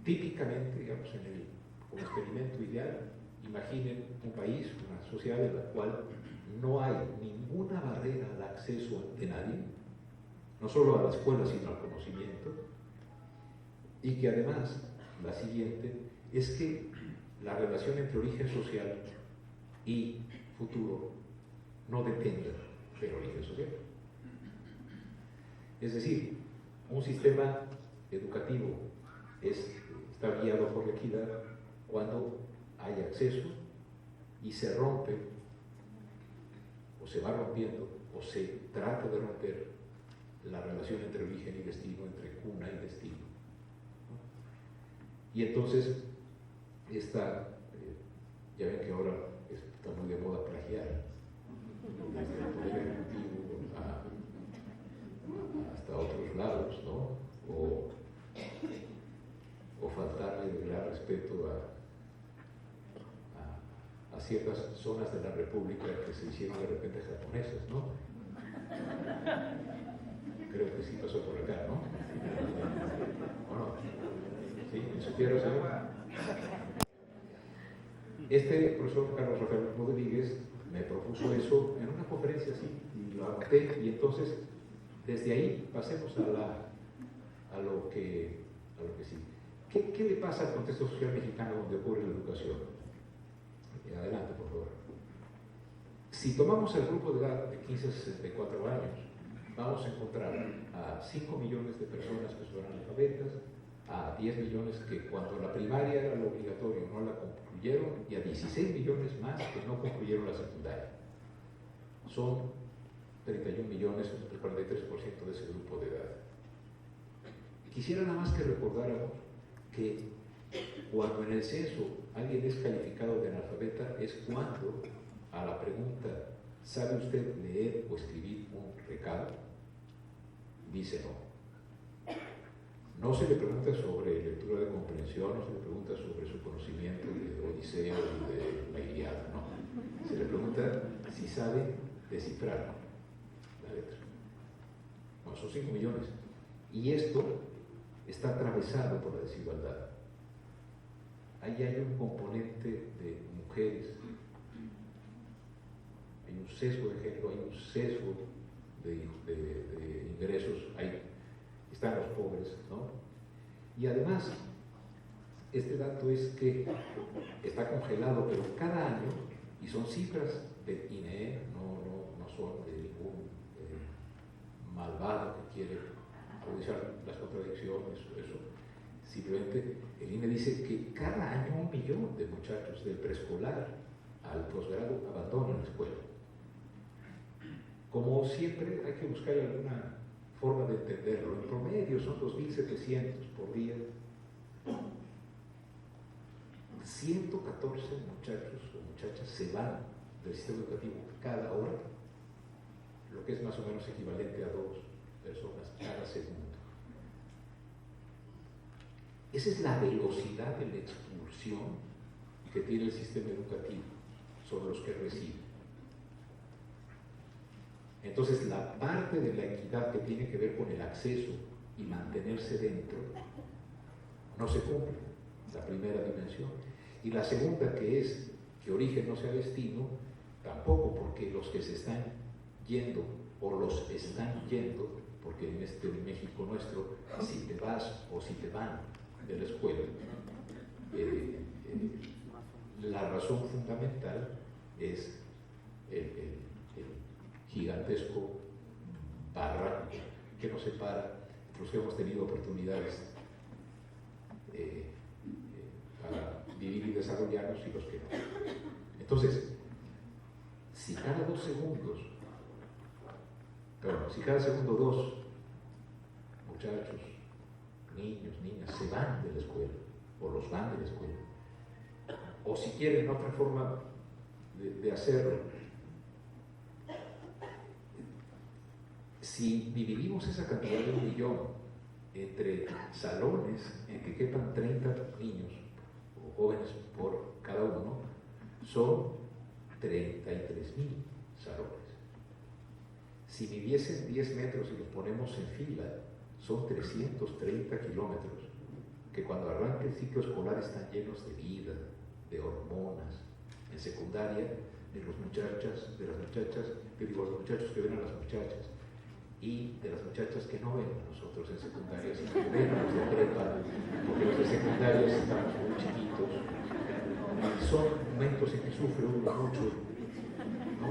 típicamente, digamos, como experimento ideal, imaginen un país, una sociedad en la cual no hay ninguna barrera al acceso de nadie, no solo a la escuela, sino al conocimiento, y que además, la siguiente, es que la relación entre origen social y futuro no dependa del origen social. Es decir, un sistema educativo está guiado por la equidad cuando hay acceso y se rompe, o se va rompiendo, o se trata de romper la relación entre origen y destino, entre cuna y destino. Y entonces, ya ven que ahora está muy de moda plagiar, desde el poder ejecutivo hasta otros lados, ¿no? O faltarle el gran respeto a ciertas zonas de la República que se hicieron de repente japonesas, ¿no? Creo que sí pasó por acá, ¿no? ¿O no? ¿Sí? ¿Me supieron, señor? Este profesor Carlos Rafael Rodríguez me propuso eso en una conferencia así, y lo anoté, y entonces desde ahí pasemos a lo que sí. ¿Qué le pasa al contexto social mexicano donde ocurre la educación? Adelante, por favor. Si tomamos el grupo de edad de 15 a 64 años, vamos a encontrar a 5 millones de personas que son analfabetas, a 10 millones que cuando la primaria era lo obligatorio no la concluyeron, y a 16 millones más que no concluyeron la secundaria. Son 31 millones, el 43% de ese grupo de edad. Quisiera nada más que recordáramos que cuando en el censo alguien es calificado de analfabeta es cuando a la pregunta ¿sabe usted leer o escribir un recado? Dice no. No se le pregunta sobre lectura de comprensión, no se le pregunta sobre su conocimiento de Odiseo y de la Ilíada, no. Se le pregunta si sabe descifrar la letra. Bueno, son 5 millones. Y esto está atravesado por la desigualdad. Ahí hay un componente de mujeres, hay un sesgo de género, hay un sesgo de ingresos, están los pobres, ¿no? Y además, este dato es que está congelado, pero cada año, y son cifras del INE, no son de ningún malvado que quiere aprovechar las contradicciones o eso. Simplemente el INE dice que cada año 1 millón de muchachos del preescolar al posgrado abandonan la escuela. Como siempre, hay que buscar alguna forma de entenderlo. En promedio son 2.700 por día. 114 muchachos o muchachas se van del sistema educativo cada hora, lo que es más o menos equivalente a 2 personas cada segundo. Esa es la velocidad de la expulsión que tiene el sistema educativo sobre los que recibe. Entonces, la parte de la equidad que tiene que ver con el acceso y mantenerse dentro no se cumple, la primera dimensión. Y la segunda, que es que origen no sea destino, tampoco, porque los que se están yendo o los están yendo, porque en México nuestro, si te vas o si te van de la escuela, la razón fundamental es el gigantesco barranco que nos separa, los que hemos tenido oportunidades para vivir y desarrollarnos y los que no. Entonces, si cada 2 segundos, si cada segundo 2 muchachos, niños, niñas se van de la escuela, o los van de la escuela, o si quieren otra forma de hacerlo, si dividimos esa cantidad de 1 millón entre salones en que quepan 30 niños o jóvenes por cada uno, son 33.000 salones. Si midiesen 10 metros y los ponemos en fila, son 330 kilómetros que cuando arranca el ciclo escolar están llenos de vida, de hormonas. En secundaria, de los muchachos que ven a las muchachas, y de las muchachas que no ven a nosotros en secundaria, sino que ven a los de prepa, porque los de secundaria estamos muy chiquitos. Son momentos en que sufre uno mucho, ¿no?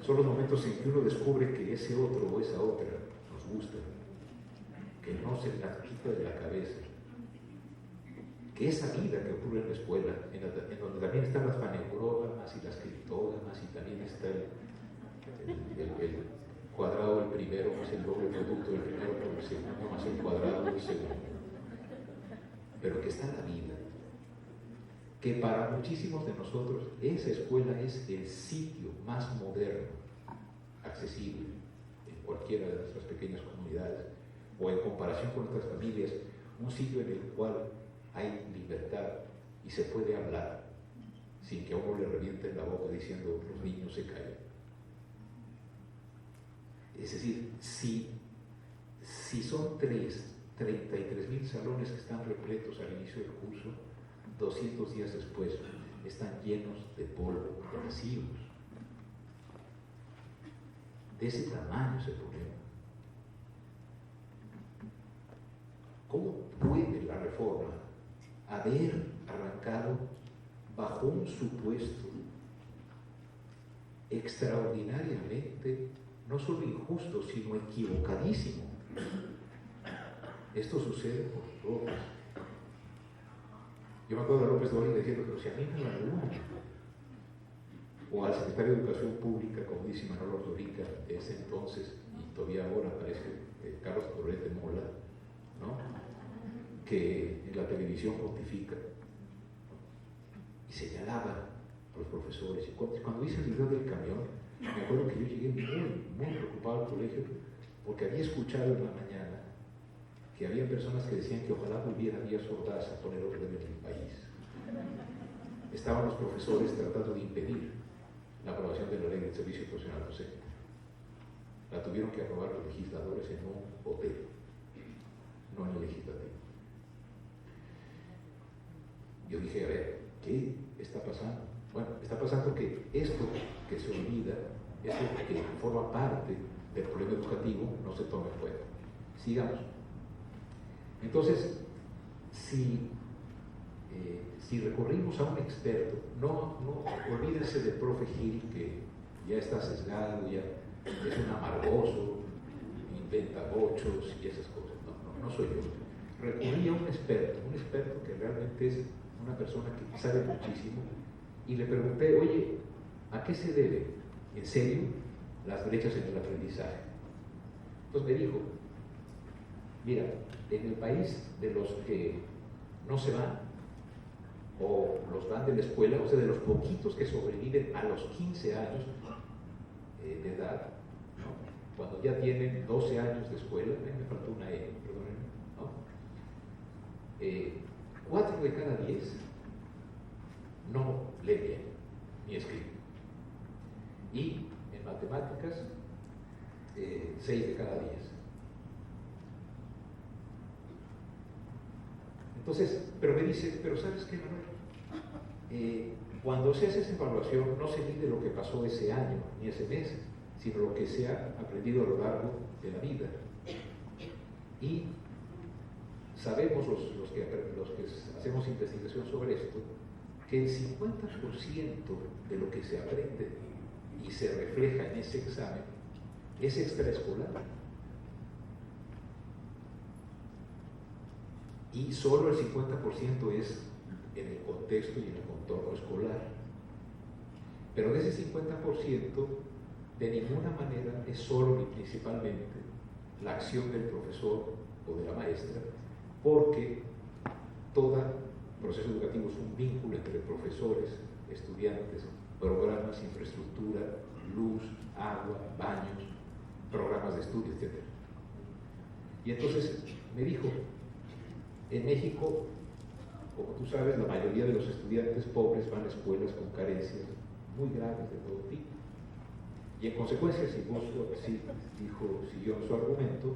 Son los momentos en que uno descubre que ese otro o esa otra nos gusta, que no se la quita de la cabeza, que esa vida que ocurre en la escuela, en donde también están las paneurógamas y las criptógamas, y también está el cuadrado del primero más el doble producto del primero por el segundo más el cuadrado del segundo, pero que está la vida, que para muchísimos de nosotros esa escuela es el sitio más moderno, accesible en cualquiera de nuestras pequeñas comunidades, o en comparación con nuestras familias, un sitio en el cual hay libertad y se puede hablar sin que a uno le revienten la boca diciendo los niños se callan. Es decir, si son 33,000 salones que están repletos al inicio del curso, 200 días después están llenos de polvo, de vacíos. De ese tamaño es el problema. ¿Cómo puede la reforma haber arrancado bajo un supuesto extraordinariamente no solo injusto, sino equivocadísimo? Esto sucede por López. Yo me acuerdo de López Dóriga diciendo, pero si a mí me evalúan, o al secretario de Educación Pública, como dice Manuel Ordorica, de ese entonces, y todavía ahora parece Carlos Torrete Mola, ¿no? Que en la televisión pontifica y señalaba a los profesores. Y cuando hice el video del camión, me acuerdo que yo llegué muy preocupado al colegio, porque había escuchado en la mañana que había personas que decían que ojalá volviera Díaz Ordaz a poner orden en el país. Estaban los profesores tratando de impedir la aprobación de la ley del servicio profesional docente. La tuvieron que aprobar los legisladores en un hotel, no en el legislativo. Yo dije, a ver, ¿qué está pasando? Bueno, está pasando que esto que se olvida, esto que forma parte del problema educativo, no se tome en cuenta. Sigamos. Entonces, si recurrimos a un experto, no olvídense del profe Gil, que ya está sesgado, ya es un amargoso, inventa bochos y esas cosas. No soy yo. Recurrí a un experto que realmente es una persona que sabe muchísimo, y le pregunté, oye, ¿a qué se debe, en serio, las brechas en el aprendizaje? Entonces me dijo, mira, en el país de los que no se van, o los van de la escuela, o sea, de los poquitos que sobreviven a los 15 años de edad, ¿no? Cuando ya tienen 12 años de escuela, me faltó una E, perdónenme, ¿no? 4 de cada 10 no leen bien ni escriben. Y en matemáticas, 6 de cada 10. Entonces, pero me dice, pero ¿sabes qué, Manuel? Cuando se hace esa evaluación, no se mide lo que pasó ese año ni ese mes, sino lo que se ha aprendido a lo largo de la vida. Y sabemos los que hacemos investigación sobre esto, que el 50% de lo que se aprende y se refleja en ese examen es extraescolar. Y solo el 50% es en el contexto y en el contorno escolar. Pero de ese 50%, de ninguna manera es solo ni principalmente la acción del profesor o de la maestra, porque todo proceso educativo es un vínculo entre profesores, estudiantes, programas, infraestructura, luz, agua, baños, programas de estudio, etc. Y entonces me dijo, en México, como tú sabes, la mayoría de los estudiantes pobres van a escuelas con carencias muy graves de todo tipo. Y en consecuencia, siguió su argumento,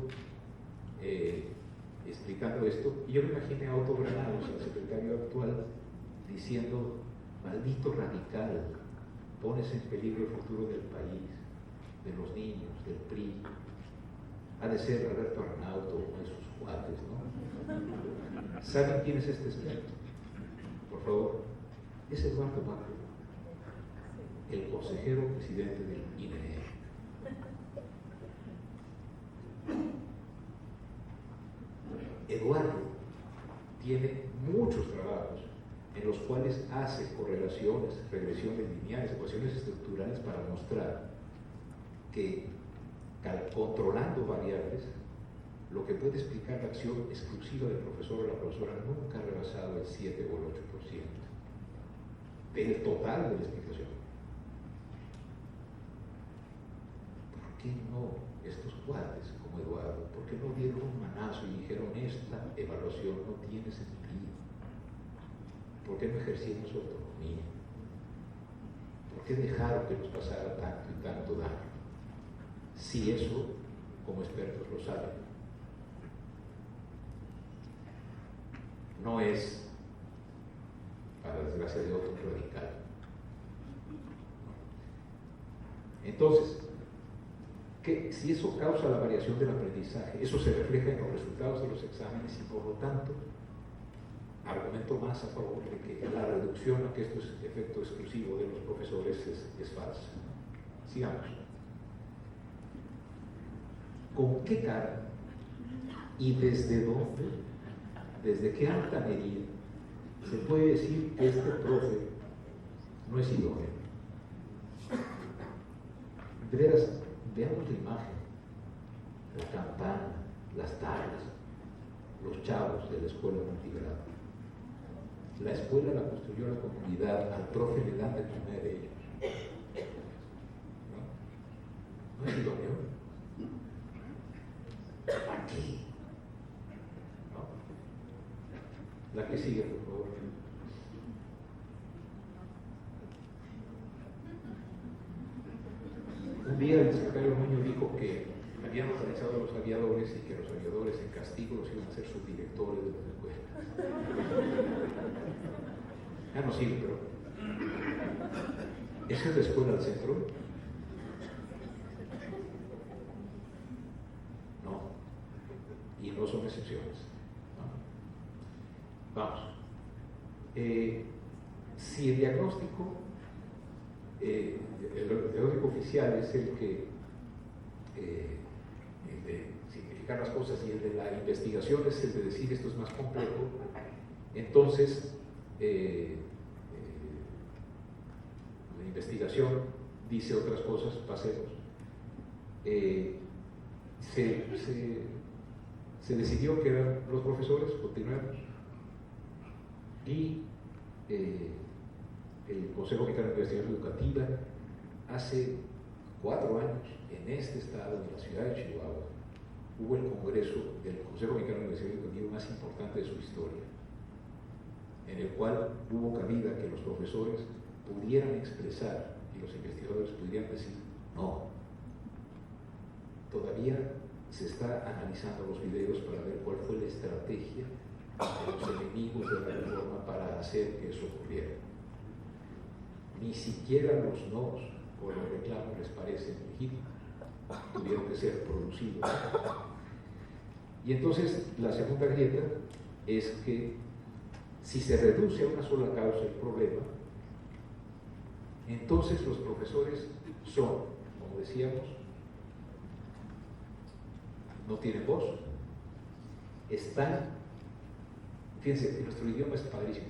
explicando esto, y yo me imaginé a Otto Granados, el secretario actual, diciendo: maldito radical, pones en peligro el futuro del país, de los niños, del PRI. Ha de ser Alberto Arnauto, uno de sus cuates, ¿no? ¿Saben quién es este experto? Por favor, es Eduardo Macro, el consejero presidente del INE. Eduardo tiene muchos trabajos en los cuales hace correlaciones, regresiones lineales, ecuaciones estructurales para mostrar que controlando variables, lo que puede explicar la acción exclusiva del profesor o la profesora nunca ha rebasado el 7 o el 8% del total de la explicación. ¿Por qué no estos cuates como Eduardo, por qué no dieron un manazo y dijeron: esta evaluación no tiene sentido? ¿Por qué no ejercieron su autonomía? ¿Por qué dejaron que nos pasara tanto y tanto daño? Si eso, como expertos lo saben, no es, para desgracia de otro, radical. Entonces, si eso causa la variación del aprendizaje, eso se refleja en los resultados de los exámenes y por lo tanto, argumento más a favor de que la reducción a que esto es efecto exclusivo de los profesores es falsa. Sigamos. ¿Con qué cara y desde dónde, desde qué altanería se puede decir que este profe no es idóneo? De veras, veamos la imagen, la campana, las tablas, los chavos de la escuela multigrado. La escuela la construyó la comunidad, al profe le dan de comer ellos. ¿No? ¿No es idóneo? Aquí. ¿No? La que sigue, por favor. Un día el secretario Muñoz dijo que habían organizado a los aviadores y que los aviadores en castigo los iban a hacer subdirectores de las escuelas. Ya no sirve, pero ¿esa es la escuela al centro? No. Y no son excepciones. ¿No? Vamos. Si el diagnóstico, el diagnóstico oficial es el de significar las cosas y el de la investigación es el de decir esto es más complejo, entonces la investigación dice otras cosas, pasemos. Se decidió que eran los profesores, continuemos, y el Consejo Mexicano de Investigación Educativa hace 4 años en este estado, en la ciudad de Chihuahua, hubo el Congreso del Consejo Mexicano de Investigación Educativa más importante de su historia, en el cual hubo cabida que los profesores pudieran expresar y los investigadores pudieran decir: no, todavía se está analizando los videos para ver cuál fue la estrategia de los enemigos de la reforma para hacer que eso ocurriera. Ni siquiera los nos o los reclamos les parecen legítimos, tuvieron que ser producidos. Y entonces la segunda grieta es que si se reduce a una sola causa el problema, entonces los profesores son, como decíamos, no tienen voz, están, fíjense, nuestro idioma es padrísimo.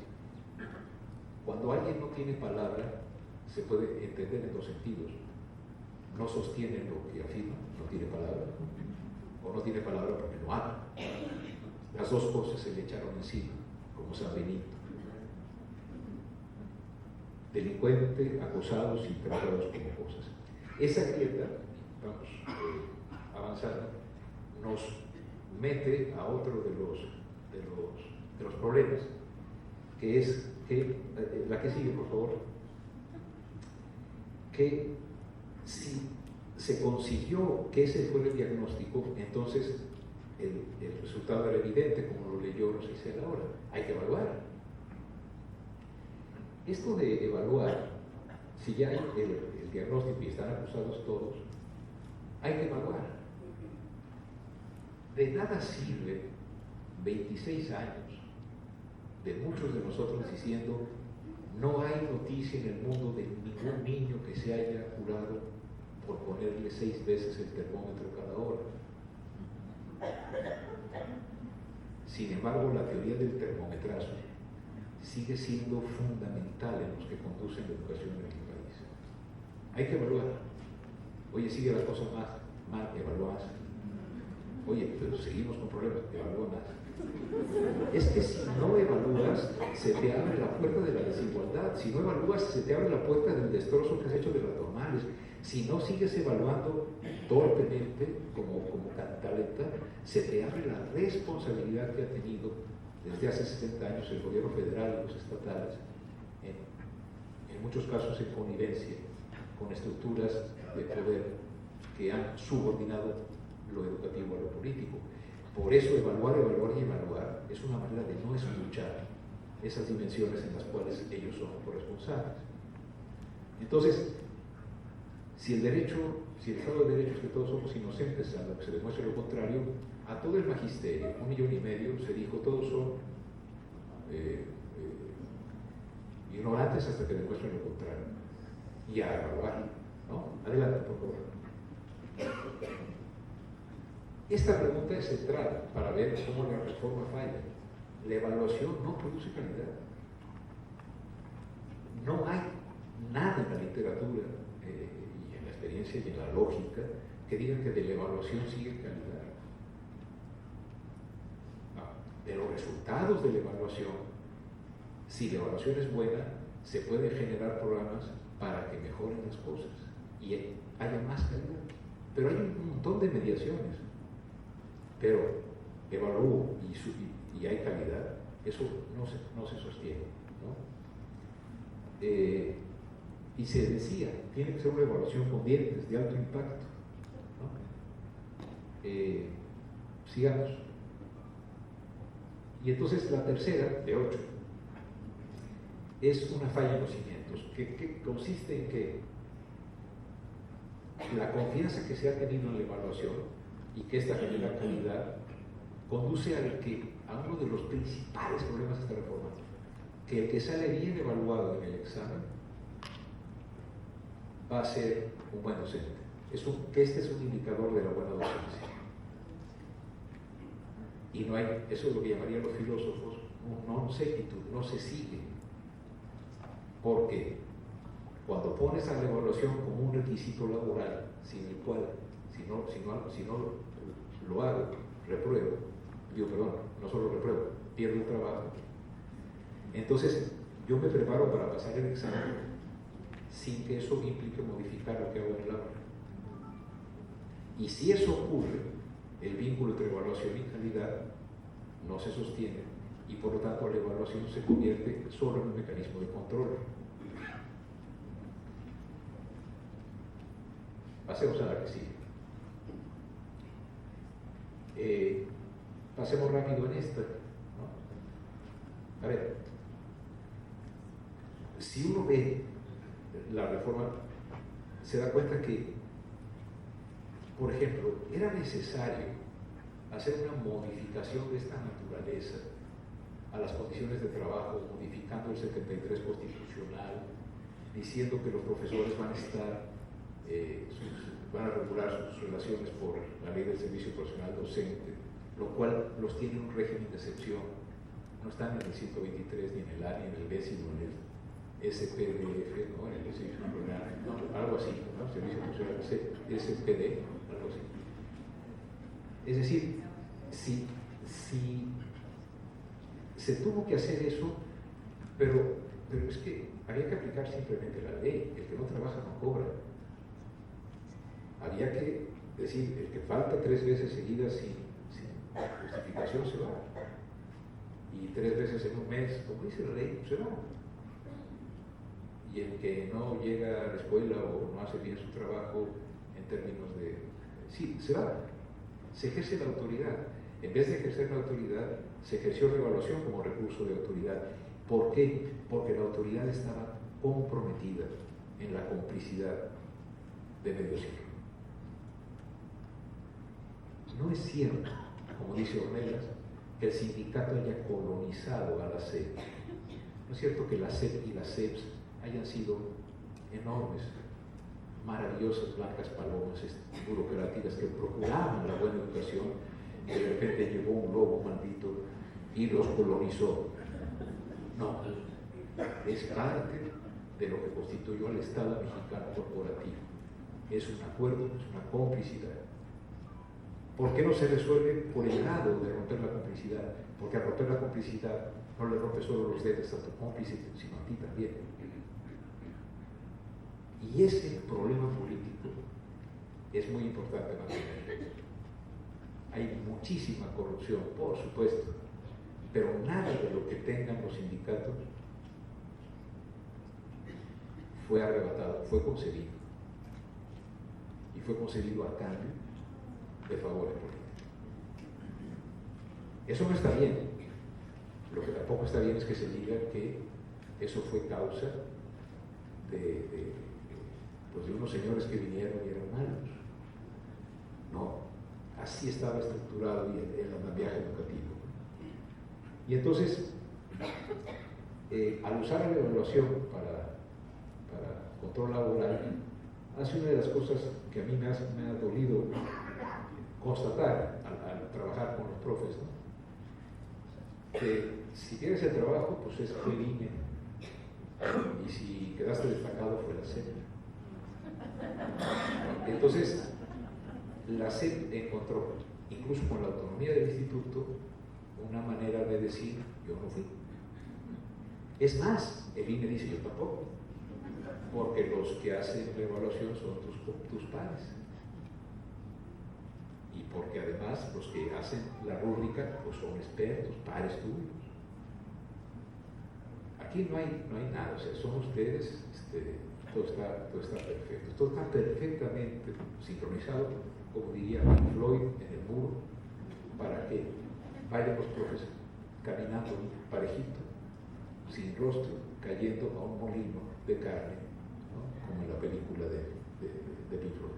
Cuando alguien no tiene palabra, se puede entender en 2 sentidos. No sostiene lo que afirma, no tiene palabra, o no tiene palabra porque no habla. Las 2 cosas se le echaron encima, como San Benito. Delincuente, acosados y tratados como cosas. Esa grieta, vamos avanzando, nos mete a otro de los problemas, que es que, la que sigue, por favor, que si se consiguió que ese fuera el diagnóstico, entonces el resultado era evidente, como lo leyó Rosicel ahora. Hay que evaluar. Esto de evaluar, si ya hay el diagnóstico y están acusados todos, hay que evaluar. De nada sirve 26 años de muchos de nosotros diciendo: no hay noticia en el mundo de ningún niño que se haya curado por ponerle 6 veces el termómetro cada hora. Sin embargo, la teoría del termometrazo sigue siendo fundamental en los que conducen la educación en el país. Hay que evaluar. Oye, sigue la cosa mal, evalúa más. Oye, pero seguimos con problemas, evalúa más. Es que si no evalúas, se te abre la puerta de la desigualdad. Si no evalúas, se te abre la puerta del destrozo que has hecho de las normales. Si no sigues evaluando torpemente, como cantaleta, se te abre la responsabilidad que ha tenido desde hace 60 años el gobierno federal y los estatales, en muchos casos en connivencia con estructuras de poder que han subordinado lo educativo a lo político. Por eso evaluar y evaluar es una manera de no escuchar esas dimensiones en las cuales ellos son corresponsables. Entonces, si el Estado de Derecho es que todos somos inocentes, a lo que se demuestre lo contrario, a todo el magisterio, 1,5 millones, se dijo: todos son ignorantes hasta que demuestren lo contrario. Y a evaluar, ¿no? Adelante, por favor. Esta pregunta es central para ver cómo la reforma falla. La evaluación no produce calidad. No hay nada en la literatura y en la experiencia y en la lógica que digan que de la evaluación sigue calidad. No, de los resultados de la evaluación, si la evaluación es buena, se pueden generar programas para que mejoren las cosas y haya más calidad. Pero hay un montón de mediaciones. Pero evalúo y hay calidad, eso no se sostiene, ¿no? Y se decía, tiene que ser una evaluación con dientes, de alto impacto, ¿no? Sigamos. Y entonces la tercera, de 8, es una falla en los cimientos, que consiste en que la confianza que se ha tenido en la evaluación y que esta genera calidad, conduce a uno de los principales problemas de esta reforma, que el que sale bien evaluado en el examen va a ser un buen docente. Que este es un indicador de la buena docencia. Y no hay, eso es lo que llamarían los filósofos, un non sequitur, no se sigue. Porque cuando pones a la evaluación como un requisito laboral, sin el cual, si no lo hago, repruebo, no solo repruebo, pierdo el trabajo. Entonces, yo me preparo para pasar el examen sin que eso implique modificar lo que hago en el aula. Y si eso ocurre, el vínculo entre evaluación y calidad no se sostiene y por lo tanto la evaluación se convierte solo en un mecanismo de control. Pasemos a la que sigue. Pasemos rápido en esta, ¿no? A ver, si uno ve la reforma, se da cuenta que, por ejemplo, era necesario hacer una modificación de esta naturaleza a las condiciones de trabajo, modificando el 73 constitucional, diciendo que los profesores van a regular sus relaciones por la ley del servicio profesional docente, lo cual los tiene en un régimen de excepción. No están en el 123, ni en el A, ni en el B, sino en el SPDF, ¿no? En el servicio profesional, ¿no? Algo así, ¿no? Servicio profesional SPD, algo así. Es decir, si se tuvo que hacer eso, pero es que había que aplicar simplemente la ley. El que no trabaja no cobra. Había que decir, el que falta 3 veces seguidas sin justificación se va. Y 3 veces en un mes, como dice la ley, se va. Y el que no llega a la escuela o no hace bien su trabajo en términos de... Sí, se va. Se ejerce la autoridad. En vez de ejercer la autoridad, se ejerció la evaluación como recurso de autoridad. ¿Por qué? Porque la autoridad estaba comprometida en la complicidad de medio siglo. No es cierto, como dice Ornelas, que el sindicato haya colonizado a la SEP. No es cierto que la SEP y las SEPs hayan sido enormes, maravillosas blancas palomas burocráticas que procuraban la buena educación, y de repente llegó un lobo maldito y los colonizó. No, es parte de lo que constituyó al Estado mexicano corporativo. Es un acuerdo, es una complicidad. ¿Por qué no se resuelve por el grado de romper la complicidad? Porque al romper la complicidad no le rompe solo los dedos a tu cómplice, sino a ti también. Y ese problema político es muy importante mantener. Hay muchísima corrupción, por supuesto, pero nada de lo que tengan los sindicatos fue arrebatado, fue concedido. Y fue concedido a cambio de favores políticos. Eso no está bien. Lo que tampoco está bien es que se diga que eso fue causa de unos señores que vinieron y eran malos. No, así estaba estructurado el andamiaje educativo. Y entonces, al usar la evaluación para control laboral, hace una de las cosas que a mí me ha dolido constatar al trabajar con los profes, ¿no? Que si tienes el trabajo, pues es fue INE, y si quedaste destacado fue la SEP. Entonces, la SEP encontró, incluso con la autonomía del instituto, una manera de decir, yo no fui. Es más, el INE dice, yo tampoco, porque los que hacen la evaluación son tus pares. Y porque además los que hacen la rúbrica pues son expertos, pares tuyos. Aquí no hay nada, o sea, son ustedes, todo está perfecto, todo está perfectamente sincronizado, como diría Pink Floyd en el muro, para que vayan los profes caminando parejito, sin rostro, cayendo a un molino de carne, ¿no? Como en la película de Pink Floyd.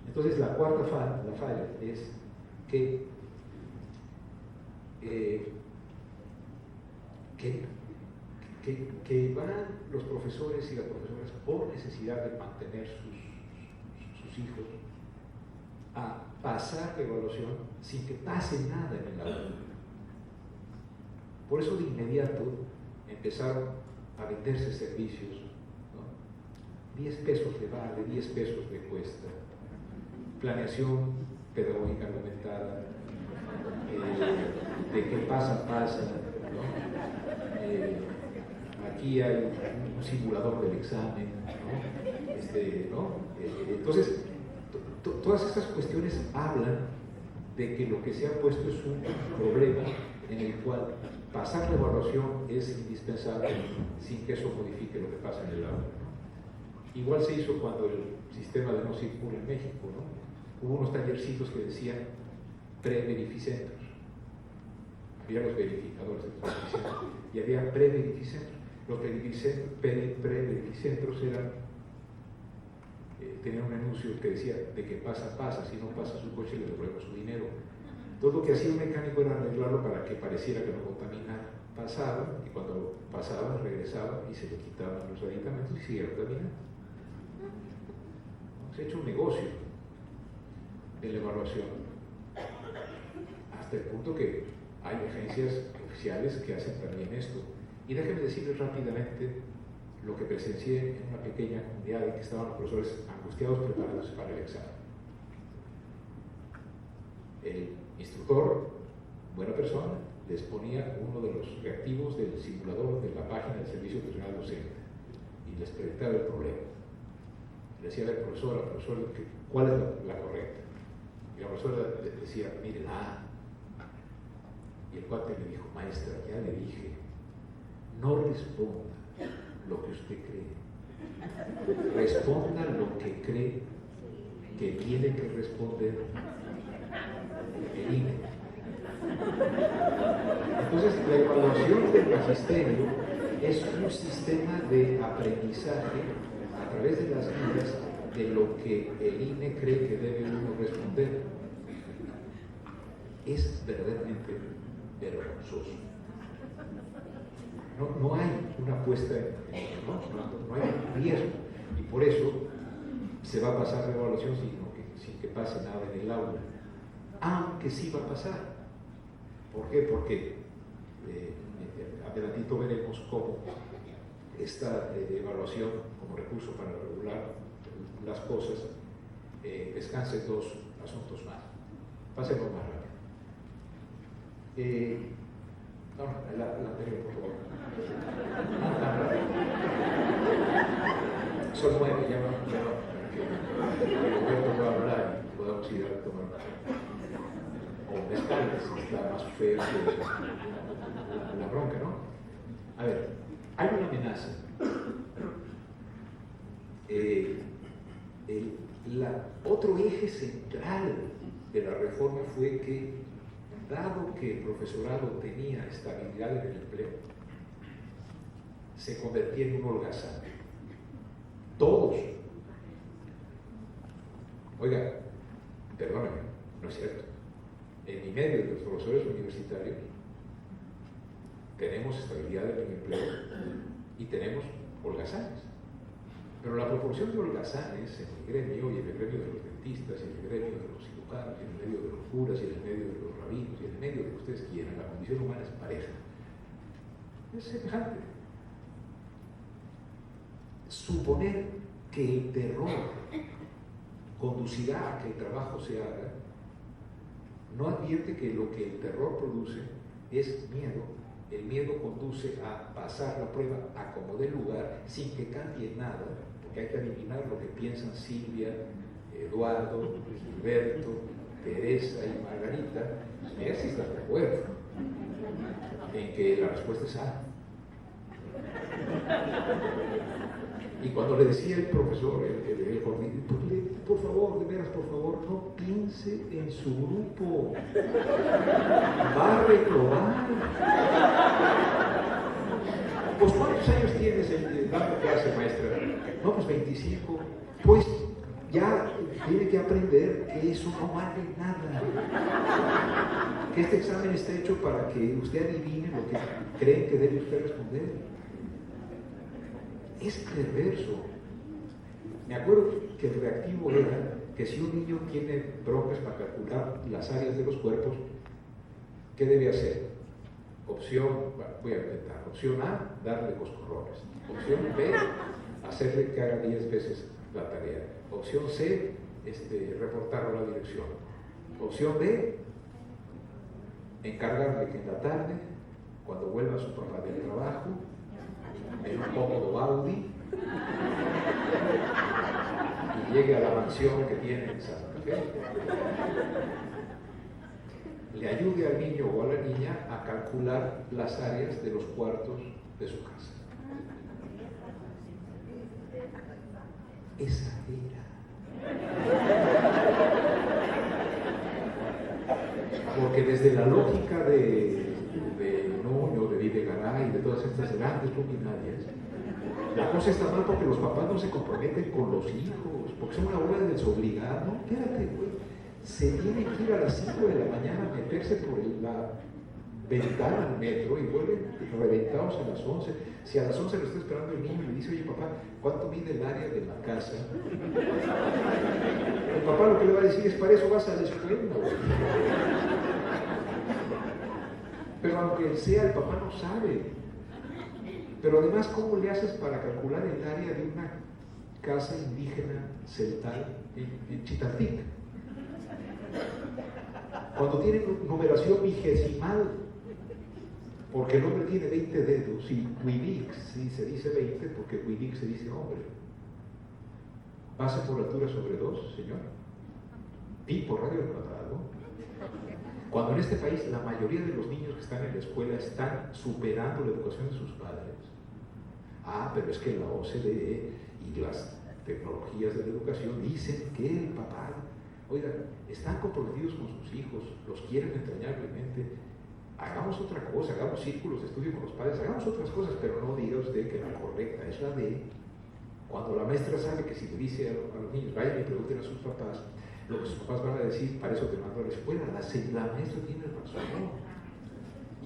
Entonces la cuarta falla es que van los profesores y las profesoras por necesidad de mantener sus hijos a pasar la evaluación sin que pase nada en el aula. Por eso de inmediato empezaron a venderse servicios, ¿no? 10 pesos le vale, 10 pesos le cuesta. Planeación pedagógica argumentada, de que pasa, ¿no? Aquí hay un simulador del examen, ¿no? ¿no? Entonces, todas estas cuestiones hablan de que lo que se ha puesto es un problema en el cual pasar la evaluación es indispensable sin que eso modifique lo que pasa en el aula. Igual se hizo cuando el sistema de no circula en México, ¿no? Hubo unos tallercitos que decían pre-verificentros. Había los verificadores de los verificentros y había pre-verificentros. Los pre-verificentros tenían un anuncio que decía de que pasa, si no pasa su coche le devolvemos su dinero. Todo lo que hacía un mecánico era arreglarlo para que pareciera que no contaminara. Pasaba, y cuando pasaba regresaba y se le quitaban los aditamentos y siguieron caminando. Se ha hecho un negocio en la evaluación, hasta el punto que hay agencias oficiales que hacen también esto. Y déjenme decirles rápidamente lo que presencié en una pequeña comunidad en que estaban los profesores angustiados preparándose para el examen. El instructor, buena persona, les ponía uno de los reactivos del simulador de la página del Servicio Profesional Docente y les presentaba el problema. Le decía al profesor, ¿cuál es la correcta? Y la profesora decía, mire, y el cuate me dijo, maestra, ya le dije, no responda lo que usted cree, responda lo que cree que tiene que responder el INE. Entonces, la evaluación del magisterio es un sistema de aprendizaje a través de las vidas de lo que el INE cree que debe uno responder. Es verdaderamente vergonzoso. No hay una apuesta, no hay un riesgo, y por eso se va a pasar la evaluación sin que pase nada en el aula, aunque sí va a pasar. ¿Por qué? Porque adelantito veremos cómo esta evaluación como recurso para regular las cosas descansa en dos asuntos más. Pasemos más rápido. La anterior, por favor. Son 9, ya va, para que Roberto pueda hablar y podamos ir a tomar o mezcal, que está más feo que la bronca, ¿no? A ver, hay una amenaza. Otro eje central de la reforma fue que, dado que el profesorado tenía estabilidad en el empleo, se convertía en un holgazán. Todos. Oiga, perdóname, no es cierto. En mi medio de los profesores universitarios tenemos estabilidad en el empleo y tenemos holgazanes. Pero la proporción de holgazanes en mi gremio y en el gremio de los dentistas y en el gremio de los cirujanos y en el medio de los curas y en el medio de los rabinos y en el medio de lo que ustedes quieran, la condición humana es pareja. Es semejante. Suponer que el terror conducirá a que el trabajo se haga no advierte que lo que el terror produce es miedo. El miedo conduce a pasar la prueba a como dé lugar sin que cambie nada, porque hay que adivinar lo que piensan Silvia, Eduardo, Gilberto, Teresa y Margarita. Mira si están de acuerdo en que la respuesta es A. Y cuando le decía el profesor, el por favor, de veras, por favor, no piense en su grupo, va a reprobar. Pues ¿cuántos años tienes dando clase, maestra? No, pues 25. Pues ya tiene que aprender que eso no vale nada. Que este examen está hecho para que usted adivine lo que creen que debe usted responder. Es perverso. Me acuerdo que el reactivo era que si un niño tiene broncas para calcular las áreas de los cuerpos, ¿qué debe hacer? Voy a inventar. Opción A, darle coscorrones. Opción B, hacerle que haga 10 veces la tarea. Opción C, reportarlo a la dirección. Opción D, encargarle que en la tarde, cuando vuelva su papá del trabajo, en un cómodo Audi, y llegue a la mansión que tiene en Santa Fe, le ayude al niño o a la niña a calcular las áreas de los cuartos de su casa. Esa era. Porque desde la lógica de Nuño, de Videgaray y de todas estas grandes luminarias, la cosa está mal porque los papás no se comprometen con los hijos, porque son una hora de desobligar. No, espérate, güey. Se tienen que ir a las 5 de la mañana a meterse por la ventana al metro y vuelven reventados a las 11. Si a las 11 lo está esperando el niño y le dice, oye papá, ¿cuánto mide el área de la casa? El papá lo que le va a decir es, para eso vas a la escuela, güey. Pero aunque sea, el papá no sabe. Pero además, ¿cómo le haces para calcular el área de una casa indígena celtal en Chitaltic? Cuando tiene numeración vigesimal, porque el hombre tiene 20 dedos, y Huidic sí se dice 20 porque Huidic se dice hombre. Base por altura sobre 2, señor. Pi por radio al cuadrado. Cuando en este país la mayoría de los niños que están en la escuela están superando la educación de sus padres. Pero es que la OCDE y las tecnologías de la educación dicen que el papá, oiga, están comprometidos con sus hijos, los quieren entrañablemente, hagamos otra cosa, hagamos círculos de estudio con los padres, hagamos otras cosas, pero no diga usted que la correcta es la de cuando la maestra sabe que si le dice a los niños, vayan y pregunten a sus papás, lo que sus papás van a decir, para eso te mando a la escuela, la maestra tiene razón.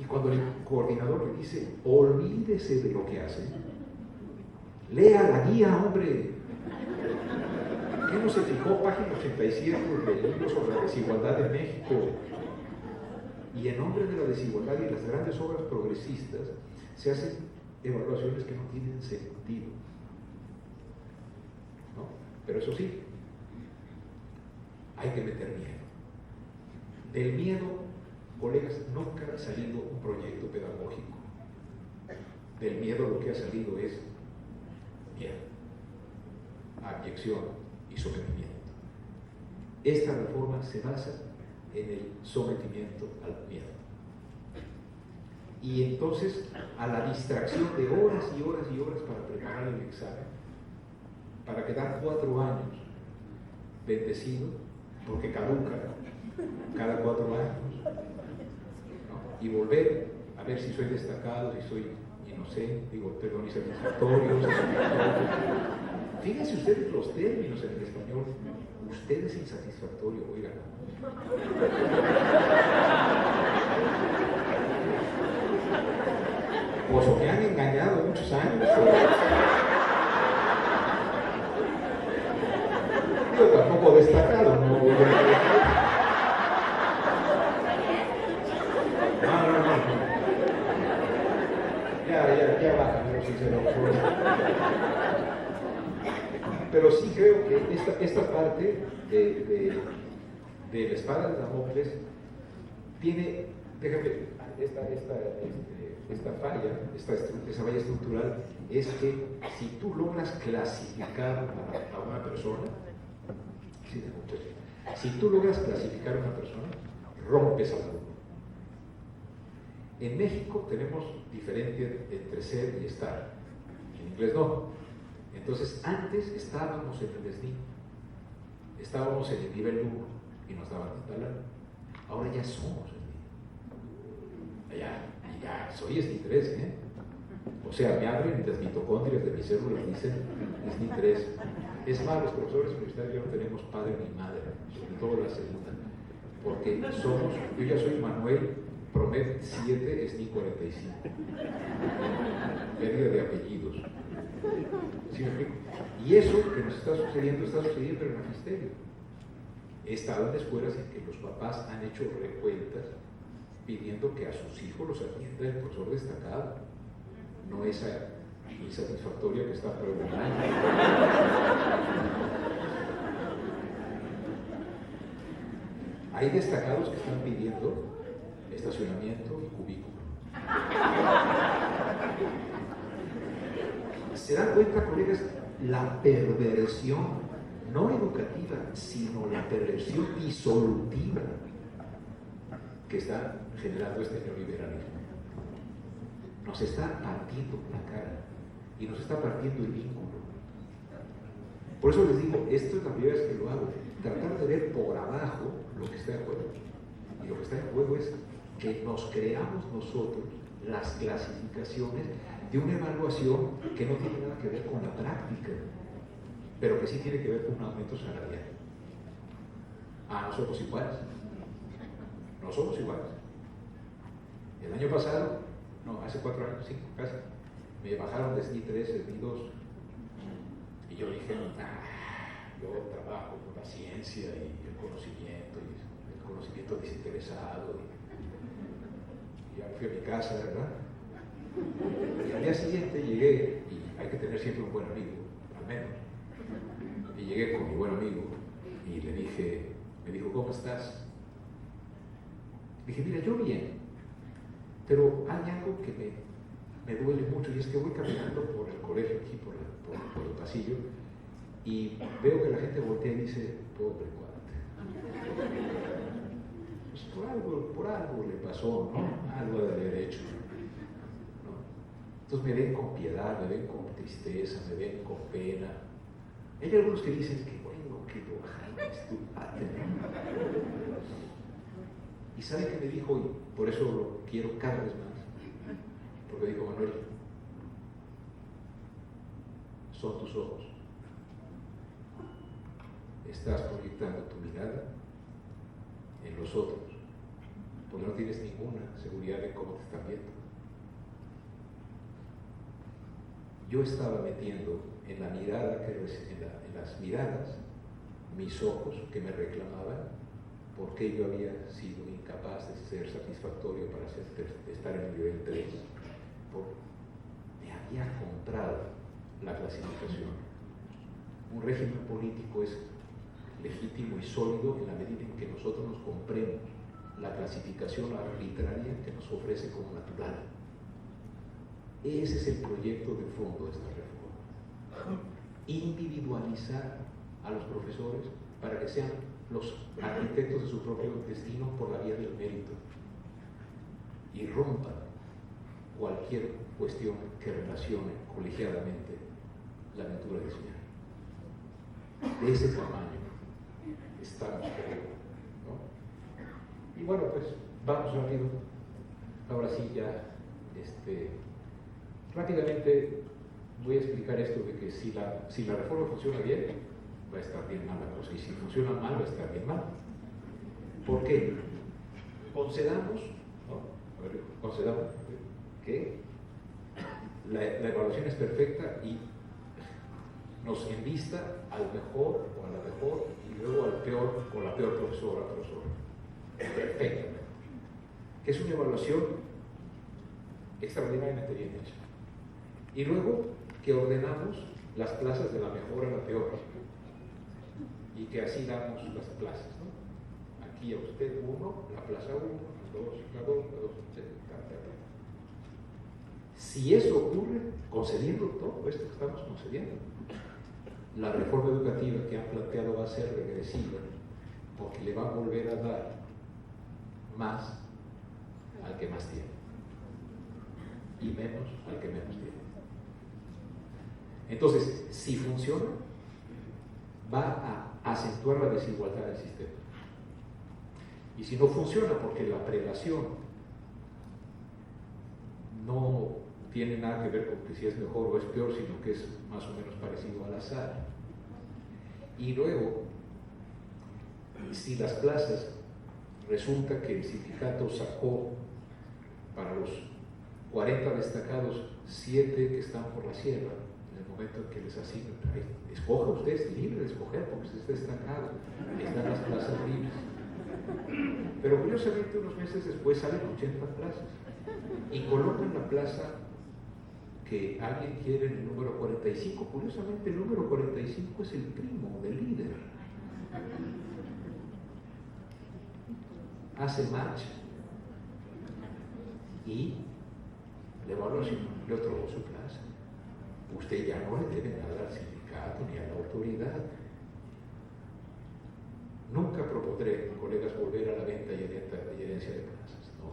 Y cuando el coordinador le dice, olvídese de lo que hace, lea la guía, hombre. ¿Qué no se fijó? Página 87 del libro sobre la desigualdad en México. Y en nombre de la desigualdad y las grandes obras progresistas se hacen evaluaciones que no tienen sentido, ¿no? Pero eso sí, hay que meter miedo. Del miedo, colegas, nunca ha salido un proyecto pedagógico. Del miedo lo que ha salido es miedo, abyección y sometimiento. Esta reforma se basa en el sometimiento al miedo. Y entonces a la distracción de horas y horas y horas para preparar el examen, para quedar 4 años bendecido, porque caduca cada 4 años, ¿no? Y volver a ver si soy destacado, si soy inocente, insatisfactorio. Fíjense ustedes los términos en el español. Usted es insatisfactorio, oigan. Pues o me han engañado muchos años. Yo tampoco destacado, no. No. Ya baja, pero sincero. Pero sí creo que esta parte de la espada de Damocles tiene, déjame, esta falla, esa falla estructural es que si tú logras clasificar a una persona, si tú logras clasificar a una persona, rompes al mundo. En México tenemos diferencia entre ser y estar, en inglés no. Entonces antes estábamos en el SNI, estábamos en el nivel 1 y nos daban de talar. Ahora ya somos SNI. Ya soy SNI 3, ¿eh? O sea, me abren las mitocondrias de mis células, dicen SNI 3. Es más, los profesores universitarios ya no tenemos padre ni madre, sobre todo la segunda, porque yo ya soy Manuel Promet 7, SNI 45. Pérdida de apellidos. ¿Sí me explico? Y eso que nos está sucediendo en el magisterio. He estado en escuelas en que los papás han hecho revueltas pidiendo que a sus hijos los atienda el profesor destacado, no esa insatisfactoria que está preguntando. Hay destacados que están pidiendo estacionamiento y cubículo. ¿Se dan cuenta, colegas, la perversión, no educativa, sino la perversión disolutiva que está generando este neoliberalismo? Nos está partiendo la cara y nos está partiendo el vínculo. Por eso les digo, esto es la primera vez que lo hago, tratar de ver por abajo lo que está en juego. Y lo que está en juego es que nos creamos nosotros las clasificaciones de una evaluación que no tiene nada que ver con la práctica, pero que sí tiene que ver con un aumento salarial. No somos iguales. No somos iguales. El año pasado, hace 4 años, 5 casi, me bajaron de SNI 3 a SNI 2. Y yo dije, yo trabajo con la ciencia y el conocimiento desinteresado. Y ya fui a mi casa, ¿verdad? Y al día siguiente llegué, y hay que tener siempre un buen amigo, al menos. Y llegué con mi buen amigo y le dije, me dijo, ¿cómo estás? Dije, mira, yo bien, pero hay algo que me duele mucho, y es que voy caminando por el colegio, aquí por el pasillo, y veo que la gente voltea y dice, pobre cuate. Pues por algo le pasó, ¿no? Algo de haber hecho. Entonces me ven con piedad, me ven con tristeza, me ven con pena. Hay algunos que dicen que bueno, que ojalá es tu padre. ¿Y sabe qué me dijo? Y por eso lo quiero cada vez más. Porque dijo: Manuel, son tus ojos. Estás proyectando tu mirada en los otros, porque no tienes ninguna seguridad de cómo te están viendo. Yo estaba metiendo en la mirada, en las miradas, mis ojos que me reclamaban porque yo había sido incapaz de ser satisfactorio para estar en el nivel 3. Me había comprado la clasificación. Un régimen político es legítimo y sólido en la medida en que nosotros nos compremos la clasificación arbitraria que nos ofrece como natural. Ese es el proyecto de fondo de esta reforma. Individualizar a los profesores para que sean los arquitectos de su propio destino por la vía del mérito y rompan cualquier cuestión que relacione colegiadamente la aventura de enseñar. De ese tamaño estamos, ¿no? Y bueno, pues vamos rápido. Ahora sí ya, rápidamente voy a explicar esto de que si la reforma funciona bien, va a estar bien mal la cosa, y si funciona mal, va a estar bien mal. ¿Por qué? Concedamos, ¿no? Concedamos que la evaluación es perfecta y nos envista al mejor o a la mejor y luego al peor o la peor profesora o profesor. Perfectamente. Que es una evaluación extraordinariamente bien hecha. Y luego que ordenamos las plazas de la mejor a la peor. Y que así damos las plazas, ¿no? Aquí a usted 1, la plaza 1, la 2, la 2, la 2, etc. Si eso ocurre, concediendo todo esto que estamos concediendo, la reforma educativa que han planteado va a ser regresiva, porque le va a volver a dar más al que más tiene y menos al que menos tiene. Entonces, si funciona, va a acentuar la desigualdad del sistema. Y si no funciona, porque la prelación no tiene nada que ver con que si es mejor o es peor, sino que es más o menos parecido al azar. Y luego, si las plazas, resulta que el sindicato sacó para los 40 destacados 7 que están por la sierra, en el momento en que les asignan, escoja usted, es libre de escoger porque usted está destacado, están las plazas libres. Pero curiosamente unos meses después salen 80 plazas y colocan la plaza que alguien quiere en el número 45. Curiosamente el número 45 es el primo del líder. Hace marcha y le evaluación le otorgó su plaza. Usted ya no le debe nada al sindicato ni a la autoridad. Nunca propondré, colegas, volver a la venta y herencia de plazas, no.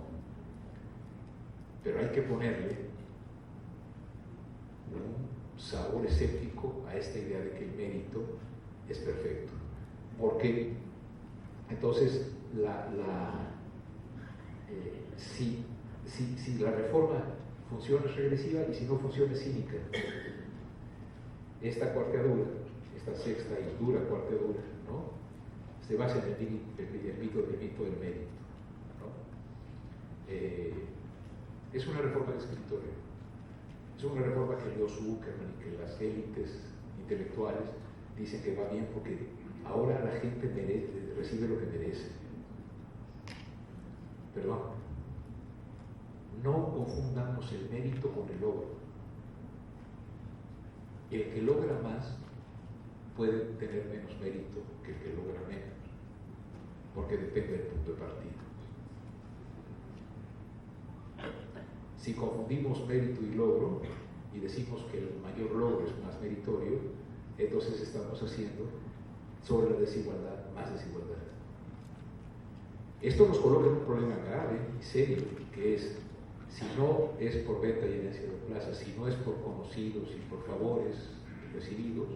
Pero hay que ponerle un sabor escéptico a esta idea de que el mérito es perfecto. Porque entonces si la reforma funciona es regresiva y si no funciona es cínica. Esta cuarteadura, esta sexta y dura cuarteadura, ¿no? Se basa en el mito del mérito, ¿no? Es una reforma de escritorio, es una reforma que dio Zuckerman y que las élites intelectuales dicen que va bien porque ahora la gente recibe lo que merece. Perdón, no confundamos el mérito con el logro. El que logra más puede tener menos mérito que el que logra menos, porque depende del punto de partida. Si confundimos mérito y logro y decimos que el mayor logro es más meritorio, entonces estamos haciendo sobre la desigualdad más desigualdad. Esto nos coloca en un problema grave y serio, que es, si no es por venta y herencia de plazas, si no es por conocidos y por favores recibidos,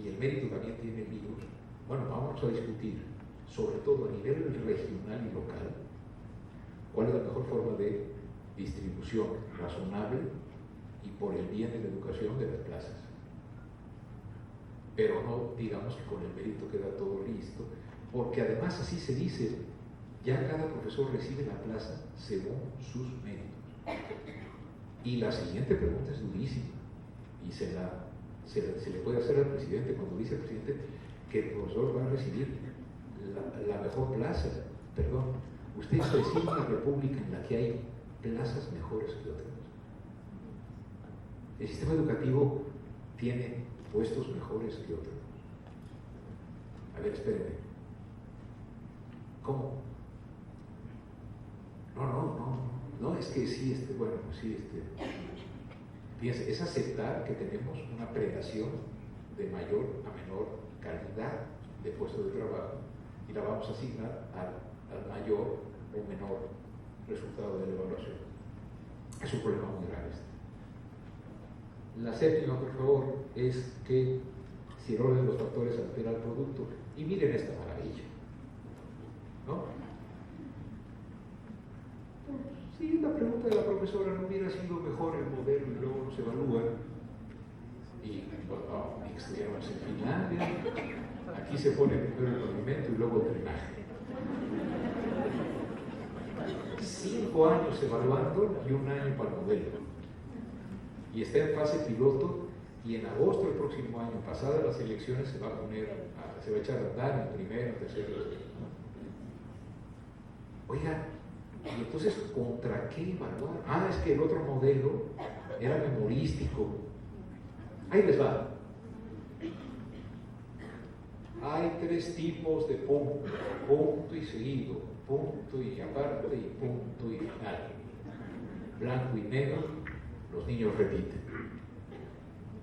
y el mérito también tiene líos, bueno, vamos a discutir, sobre todo a nivel regional y local, cuál es la mejor forma de distribución razonable y por el bien de la educación de las plazas. Pero no digamos que con el mérito queda todo listo, porque además así se dice, ya cada profesor recibe la plaza según sus méritos. Y la siguiente pregunta es durísima, y se le puede hacer al presidente cuando dice el presidente que el profesor va a recibir la mejor plaza. Perdón, ¿usted está diciendo una república en la que hay plazas mejores que otras? El sistema educativo tiene puestos mejores que otros. A ver, espérenme. ¿Cómo? No, es que sí, fíjense, es aceptar que tenemos una predación de mayor a menor calidad de puestos de trabajo y la vamos a asignar al mayor o menor resultado de la evaluación. Es un problema muy grave este. La séptima, por favor, es que si el orden de los factores altera el producto, y miren esta maravilla, ¿no? Si la pregunta de la profesora no hubiera sido mejor el modelo y luego nos evalúan, y mi estudiante es en Finlandia, aquí se pone primero el pavimento y luego el drenaje. 5 años evaluando y 1 año para el modelo. Y está en fase piloto, y en agosto del próximo año, pasadas las elecciones, se va a echar a andar en primero, tercero. Oiga, y entonces, ¿contra qué evaluar? Es que el otro modelo era memorístico. Ahí les va. Hay 3 tipos de punto: punto y seguido, punto y aparte, y punto y final. Blanco y negro, los niños repiten.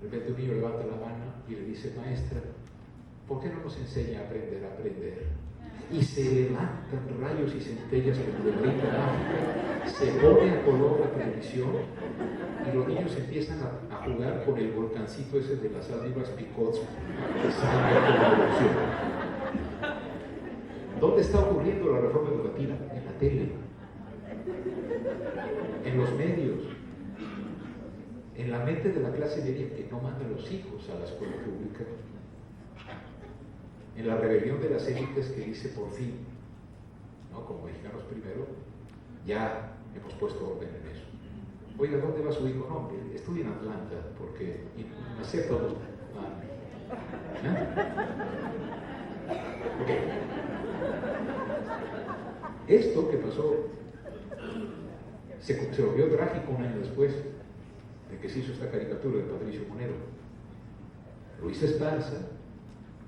De repente un niño levanta la mano y le dice: maestra, ¿por qué no nos enseña a aprender? Y se levantan rayos y centellas como de la África, se pone a color la televisión y los niños empiezan a jugar con el volcancito ese de las ávivas picots que salen de la evolución. ¿Dónde está ocurriendo la reforma educativa? En la tele, en los medios, en la mente de la clase media que no manda a los hijos a la escuela pública, en la rebelión de las élites que dice: por fin, ¿no? Como mexicanos primero, ya hemos puesto orden en eso. Oiga, ¿dónde va su hijo? No, estudia en Atlanta, porque no sé todos. Esto que pasó se volvió trágico 1 año después de que se hizo esta caricatura de Patricio Monero. Luis Esparza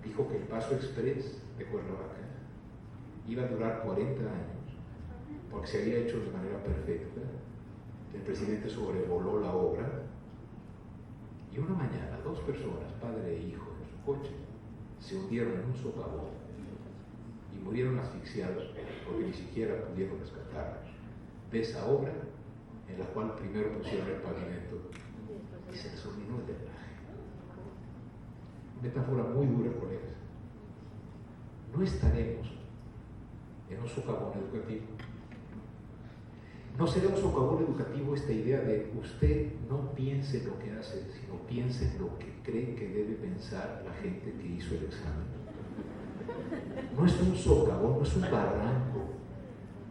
dijo que el Paso Express de Cuernavaca iba a durar 40 años porque se había hecho de manera perfecta. El presidente sobrevoló la obra y una mañana 2 personas, padre e hijo, en su coche se hundieron en un socavón y murieron asfixiados porque ni siquiera pudieron rescatarlos de esa obra en la cual primero pusieron el pavimento y se les olvidó el drenaje. Metáfora muy dura, colegas. No estaremos en un socavón educativo. No será un socavón educativo esta idea de usted no piense lo que hace, sino piense lo que cree que debe pensar la gente que hizo el examen. No es un socavón, no es un barranco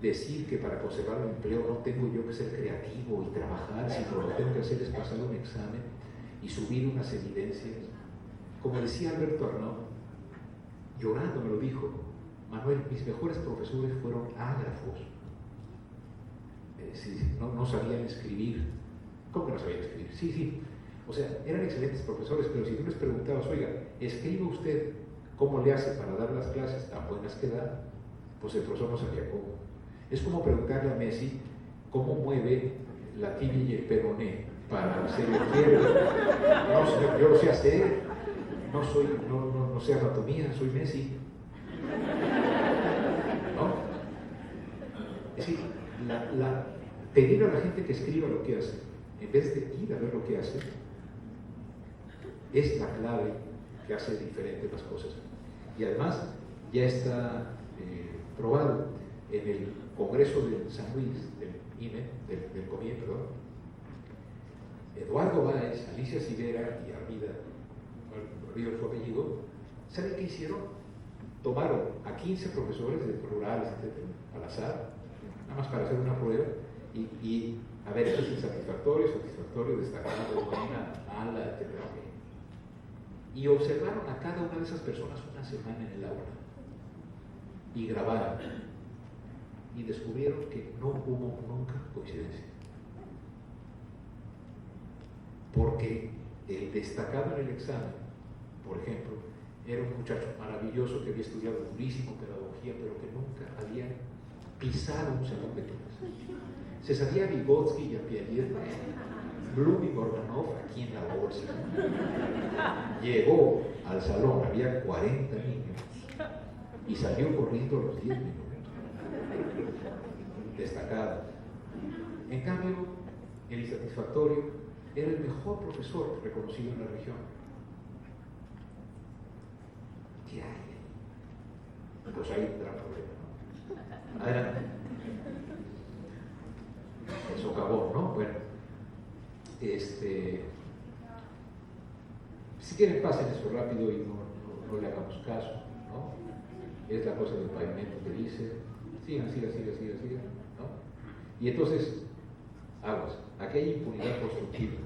decir que para conservar el empleo no tengo yo que ser creativo y trabajar, sino lo que tengo que hacer es pasar un examen y subir unas evidencias. Como decía Alberto Arnaud, llorando me lo dijo: Manuel, mis mejores profesores fueron ágrafos. No sabían escribir. ¿Cómo que no sabían escribir? Sí. O sea, eran excelentes profesores, pero si tú les preguntabas: oiga, ¿escribe usted cómo le hace para dar las clases tan buenas que da? Pues el profesor no sabía cómo. Es como preguntarle a Messi cómo mueve la tibia y el peroné para hacer el quiebre. No, señor, yo lo sé hacer. No sé anatomía, soy Messi. ¿No? Es decir, pedir a la gente que escriba lo que hace, en vez de ir a ver lo que hace, es la clave que hace diferente las cosas. Y además, ya está probado. en el Congreso de San Luis, del INE, del COMIE, perdón, Eduardo Báez, Alicia Civera y Armida, no olvido su apellido, ¿saben qué hicieron? Tomaron a 15 profesores de rurales, etcétera, al azar, nada más para hacer una prueba, y a ver, esto es insatisfactorio, satisfactorio, destacado, buena, mala, etcétera. Y observaron a cada una de esas personas una semana en el aula y grabaron y descubrieron que no hubo nunca coincidencia, porque el destacado en el examen, por ejemplo, era un muchacho maravilloso que había estudiado durísimo pedagogía, pero que nunca había pisado un salón de clases. Se sabía a Vygotsky y a Piaget, Bloom y Morganov aquí en la bolsa. Llegó al salón, había 40 niños y salió corriendo a los 10 minutos. Destacado. En cambio, el insatisfactorio era el mejor profesor reconocido en la región. ¿Qué hay? Pues hay un gran problema, ¿no? Adelante. El socavón, ¿no? Bueno, si quieren pasen eso rápido y no le hagamos caso, ¿no? Es la cosa del pavimento que dice, sigan, ¿no? Y entonces, aguas, aquí hay impunidad constructiva.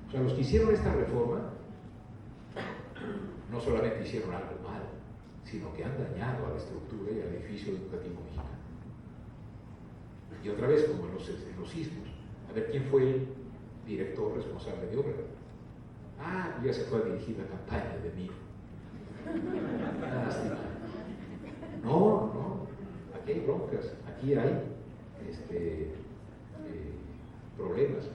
O sea, los que hicieron esta reforma no solamente hicieron algo mal, sino que han dañado a la estructura y al edificio educativo mexicano. Y otra vez, como en los sismos, a ver quién fue el director responsable de obra. Ah, ya se fue a dirigir la campaña de MIR. Lástima. No, aquí hay broncas, aquí hay problemas.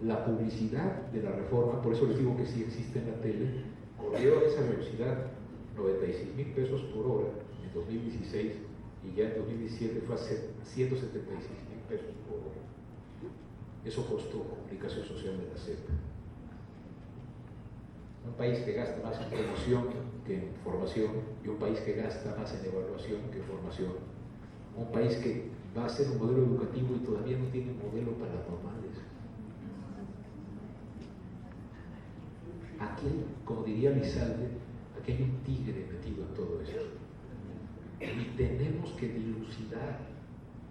La publicidad de la reforma, por eso les digo que sí existe en la tele, corrió a esa velocidad, 96,000 pesos por hora en 2016, y ya en 2017 fue a 176,000 pesos por hora. Eso costó comunicación social de la CEP. Un país que gasta más en promoción que en formación, y un país que gasta más en evaluación que en formación. Un país que va a ser un modelo educativo y todavía no tiene modelo para las normales. Aquí, como diría Lizalde, aquí hay un tigre metido en todo esto. Y tenemos que dilucidar.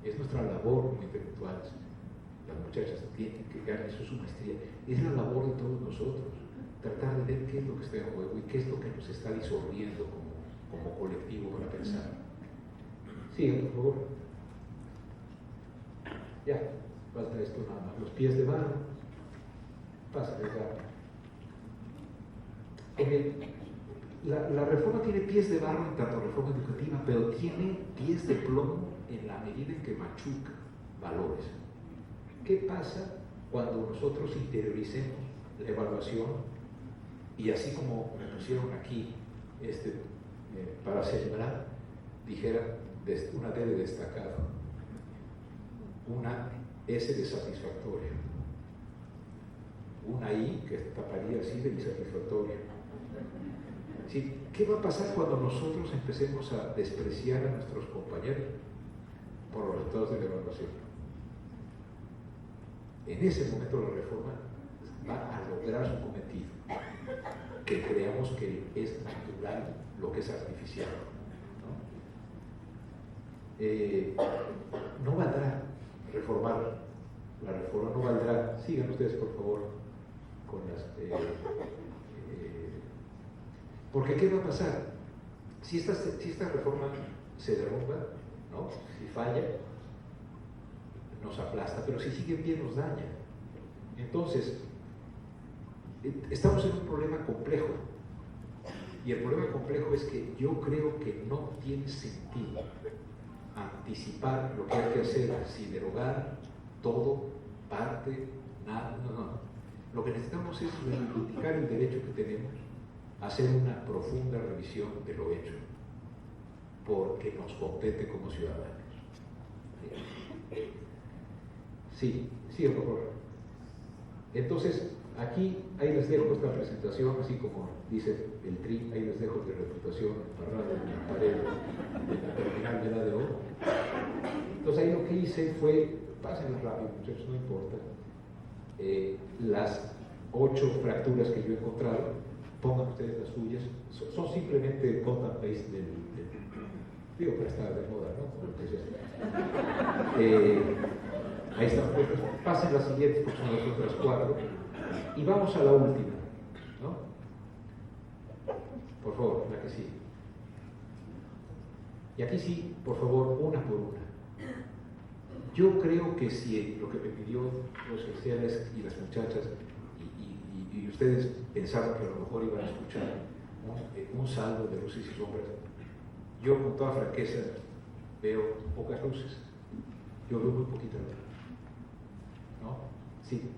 Es nuestra labor como intelectuales. Las muchachas tienen que ganar, eso es su maestría. Es la labor de todos nosotros. Tratar de ver qué es lo que está en juego y qué es lo que nos está disolviendo como colectivo para pensar. Sí, por favor. Ya, basta esto nada más. Los pies de barro. Pásale rápido. La reforma tiene pies de barro en tanto reforma educativa, pero tiene pies de plomo en la medida en que machuca valores. ¿Qué pasa cuando nosotros interioricemos la evaluación y así como me pusieron aquí para celebrar, dijera una D de destacado, una S de satisfactoria, una I que taparía así de insatisfactoria? ¿Sí? ¿Qué va a pasar cuando nosotros empecemos a despreciar a nuestros compañeros por los resultados de la evaluación? En ese momento la reforma va a lograr su cometido, que creamos que es natural lo que es artificial, ¿no? No valdrá reformar la reforma, no valdrá. Sigan ustedes por favor con las porque ¿qué va a pasar? Si esta reforma se derrumba, ¿no? Si falla, nos aplasta, pero si sigue en pie nos daña. Entonces, estamos en un problema complejo. Y el problema complejo es que yo creo que no tiene sentido anticipar lo que hay que hacer, si derogar todo, parte, nada, no. Lo que necesitamos es reivindicar el derecho que tenemos a hacer una profunda revisión de lo hecho, porque nos compete como ciudadanos. Sí, por favor. Entonces, aquí, ahí les dejo esta presentación, así como dice el TRI, ahí les dejo mi reputación embarrada en la pared de la terminal de la de oro. Entonces, ahí lo que hice fue, pásenlas rápido, muchachos, no importa, las 8 fracturas que yo he encontrado, pongan ustedes las suyas, son simplemente cut and paste digo, para estar de moda, ¿no? Como que ahí están puestas. Pasen las siguientes porque son las otras 4. Y vamos a la última, ¿no? Por favor, la que sigue. Y aquí sí, por favor, una por una. Yo creo que si lo que me pidió los sociales y las muchachas y ustedes pensaron que a lo mejor iban a escuchar un saldo de luces y sombras, yo con toda franqueza veo pocas luces. Yo veo muy poquita luz. ¿No? Sí.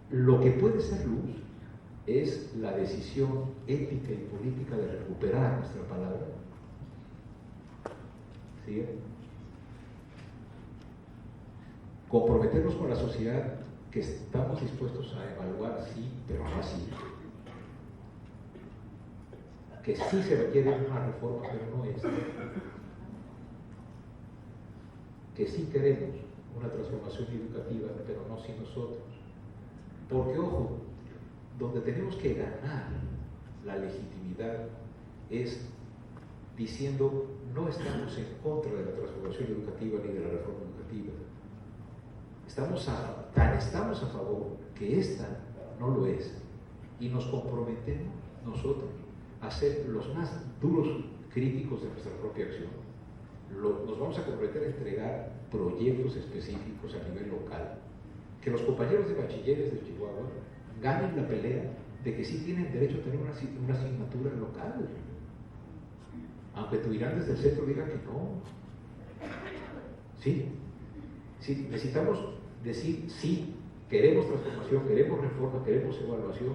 Lo que puede ser luz es la decisión ética y política de recuperar nuestra palabra. ¿Sí? Comprometernos con la sociedad que estamos dispuestos a evaluar, sí, pero no así. Que sí se requiere una reforma, pero no esta. Que sí queremos una transformación educativa, pero no sin nosotros. Porque, ojo, donde tenemos que ganar la legitimidad es diciendo no estamos en contra de la transformación educativa ni de la reforma educativa. Estamos a favor que esta no lo es y nos comprometemos nosotros a ser los más duros críticos de nuestra propia acción. Nos vamos a comprometer a entregar proyectos específicos a nivel local, que los compañeros de bachilleres de Chihuahua ganen la pelea de que sí tienen derecho a tener una asignatura local, aunque tu Irán desde el centro diga que no. Sí, necesitamos decir sí, queremos transformación, queremos reforma, queremos evaluación,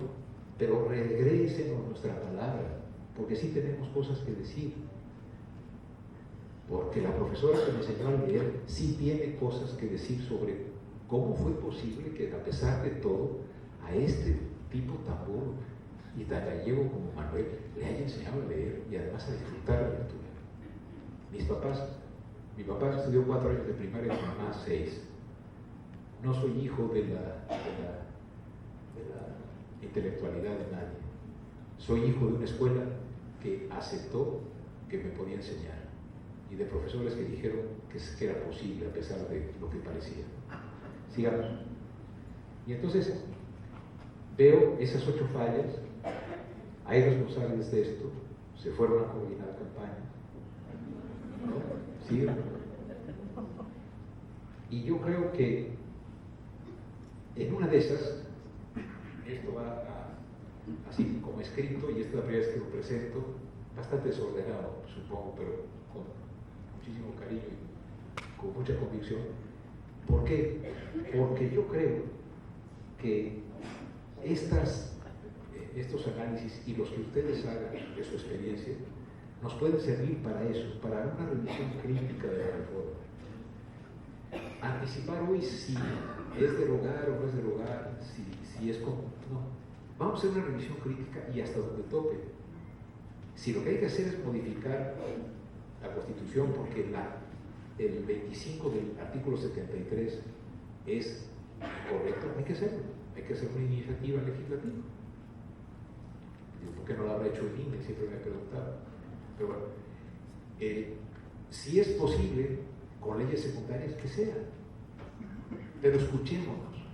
pero regrésenos nuestra palabra, porque sí tenemos cosas que decir. Porque la profesora que me enseñó a leer sí tiene cosas que decir sobre cómo fue posible que, a pesar de todo, a este tipo tan burro y tan gallego como Manuel le haya enseñado a leer y además a disfrutar la lectura. Mi papá estudió 4 años de primaria y mi mamá 6. No soy hijo de la intelectualidad de nadie. Soy hijo de una escuela que aceptó que me podía enseñar y de profesores que dijeron que era posible a pesar de lo que parecía. Sigamos. Y entonces veo esas 8 fallas, hay responsables de esto, se fueron a coordinar campaña, ¿no? ¿Sí? Y yo creo que en una de esas, esto va así como escrito, y esta es la primera vez que lo presento, bastante desordenado, supongo, pero con muchísimo cariño y con mucha convicción. ¿Por qué? Porque yo creo que estos análisis y los que ustedes hagan de su experiencia nos pueden servir para eso, para una revisión crítica de la reforma. Anticipar hoy si es derogar o no es derogar, si es como... No. Vamos a hacer una revisión crítica y hasta donde tope. Si lo que hay que hacer es modificar la Constitución porque el 25 del artículo 73 es correcto, hay que hacerlo. Hay que hacer una iniciativa legislativa. ¿Por qué no lo habrá hecho el INE? Siempre me he preguntado. Pero bueno, si es posible, con leyes secundarias, que sea. Pero escuchémonos.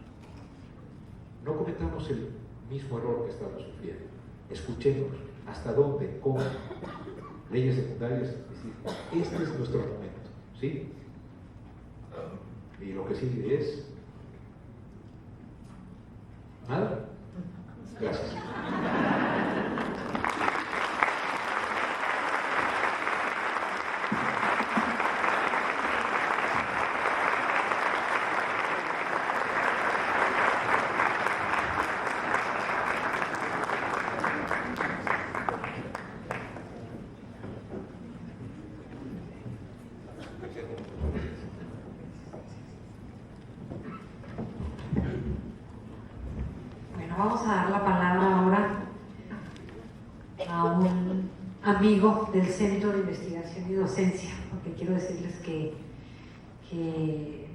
No cometamos el mismo error que estamos sufriendo. Escuchémonos. ¿Hasta dónde? ¿Cómo? Leyes secundarias. Es decir, este es nuestro momento. ¿Sí? Y lo que sigue es... ¿Nada? Gracias. Vamos a dar la palabra ahora a un amigo del Centro de Investigación y Docencia, porque quiero decirles que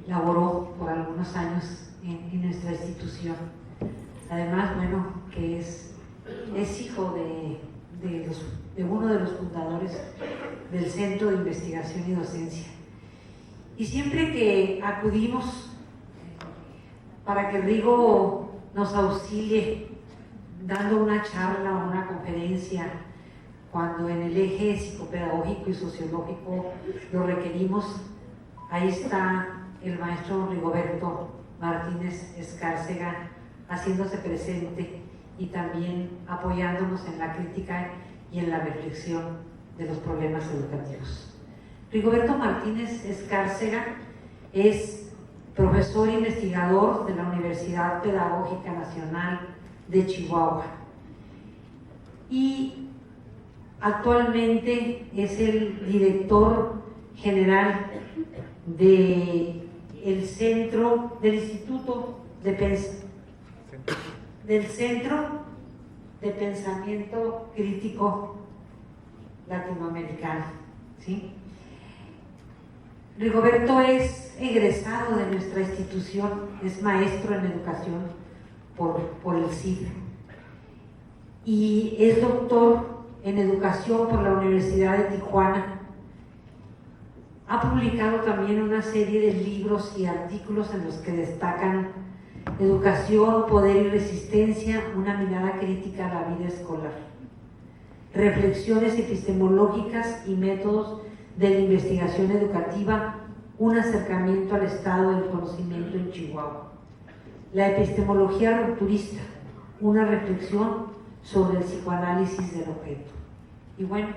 laboró por algunos años en nuestra institución. Además, bueno, que es hijo de uno de los fundadores del Centro de Investigación y Docencia. Y siempre que acudimos para que Rigo nos auxilie dando una charla o una conferencia, cuando en el eje psicopedagógico y sociológico lo requerimos, ahí está el maestro Rigoberto Martínez Escárcega haciéndose presente y también apoyándonos en la crítica y en la reflexión de los problemas educativos. Rigoberto Martínez Escárcega es profesor e investigador de la Universidad Pedagógica Nacional de Chihuahua y actualmente es el director general del Centro de Pensamiento Crítico Latinoamericano, ¿sí? Rigoberto es egresado de nuestra institución, es maestro en educación por el CID y es doctor en educación por la Universidad de Tijuana. Ha publicado también una serie de libros y artículos en los que destacan Educación, Poder y Resistencia, una mirada crítica a la vida escolar, Reflexiones epistemológicas y métodos de la investigación educativa, un acercamiento al estado del conocimiento en Chihuahua, La epistemología rupturista, una reflexión sobre el psicoanálisis del objeto. Y bueno,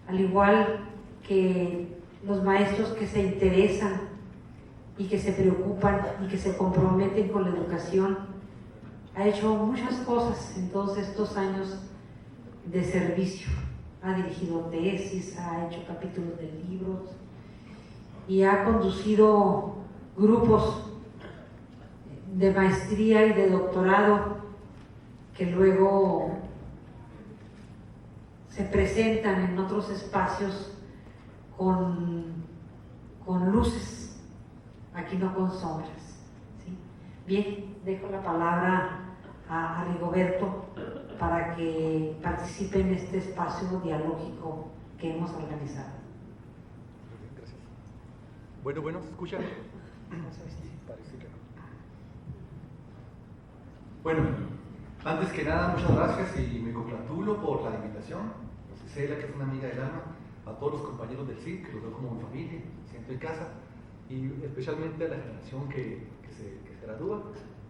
al igual que los maestros que se interesan y que se preocupan y que se comprometen con la educación, ha hecho muchas cosas en todos estos años de servicio. Ha dirigido tesis, ha hecho capítulos de libros y ha conducido grupos de maestría y de doctorado que luego se presentan en otros espacios con luces, aquí no con sombras, ¿sí? Bien, dejo la palabra a Rigoberto para que participe en este espacio dialógico que hemos organizado. Gracias. Bueno, ¿se escucha? Parece que no. Bueno, antes que nada, muchas gracias y me congratulo por la invitación. A Cecilia, que es una amiga del alma, a todos los compañeros del CID, que los veo como mi familia, me siento en casa, y especialmente a la generación que se gradúa.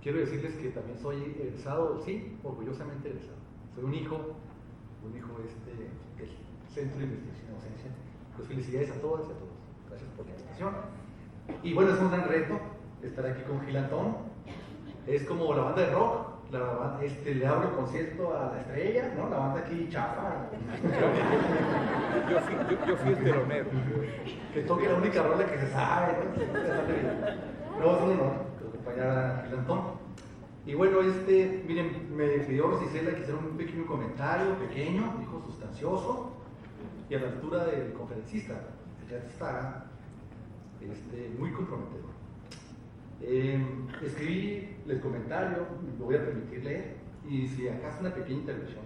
Quiero decirles que también soy egresado, sí, orgullosamente egresado. Soy un hijo del Centro de Investigación y Docencia. Pues felicidades a todas y a todos. Gracias por la invitación. Y bueno, es un gran reto estar aquí con Gil Antón. Es como la banda de rock. Le abro el concierto a la estrella, ¿no? La banda aquí chafa. Yo fui el telonero. Que toque la única rola que se sabe, ¿no? Es un honor acompañar a Gil Antón. Y bueno, miren, me pidió Rosicela que hiciera un pequeño comentario, pequeño, dijo sustancioso, y a la altura del conferencista, que ya está muy comprometedor. Escribí el comentario, lo voy a permitir leer, y si acaso una pequeña intervención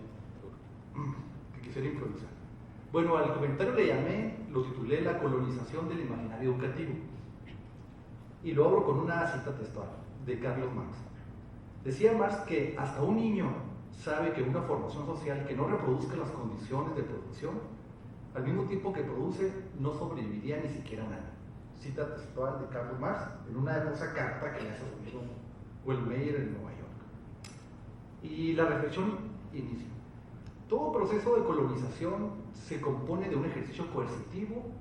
que quisiera improvisar. Bueno, al comentario lo titulé La colonización del imaginario educativo, y lo abro con una cita textual de Carlos Marx. Decía Marx que hasta un niño sabe que una formación social que no reproduzca las condiciones de producción, al mismo tiempo que produce, no sobreviviría ni siquiera un año. Cita textual de Carlos Marx en una hermosa carta que le hace a su amigo Wellmeyer en Nueva York. Y la reflexión inicia. Todo proceso de colonización se compone de un ejercicio coercitivo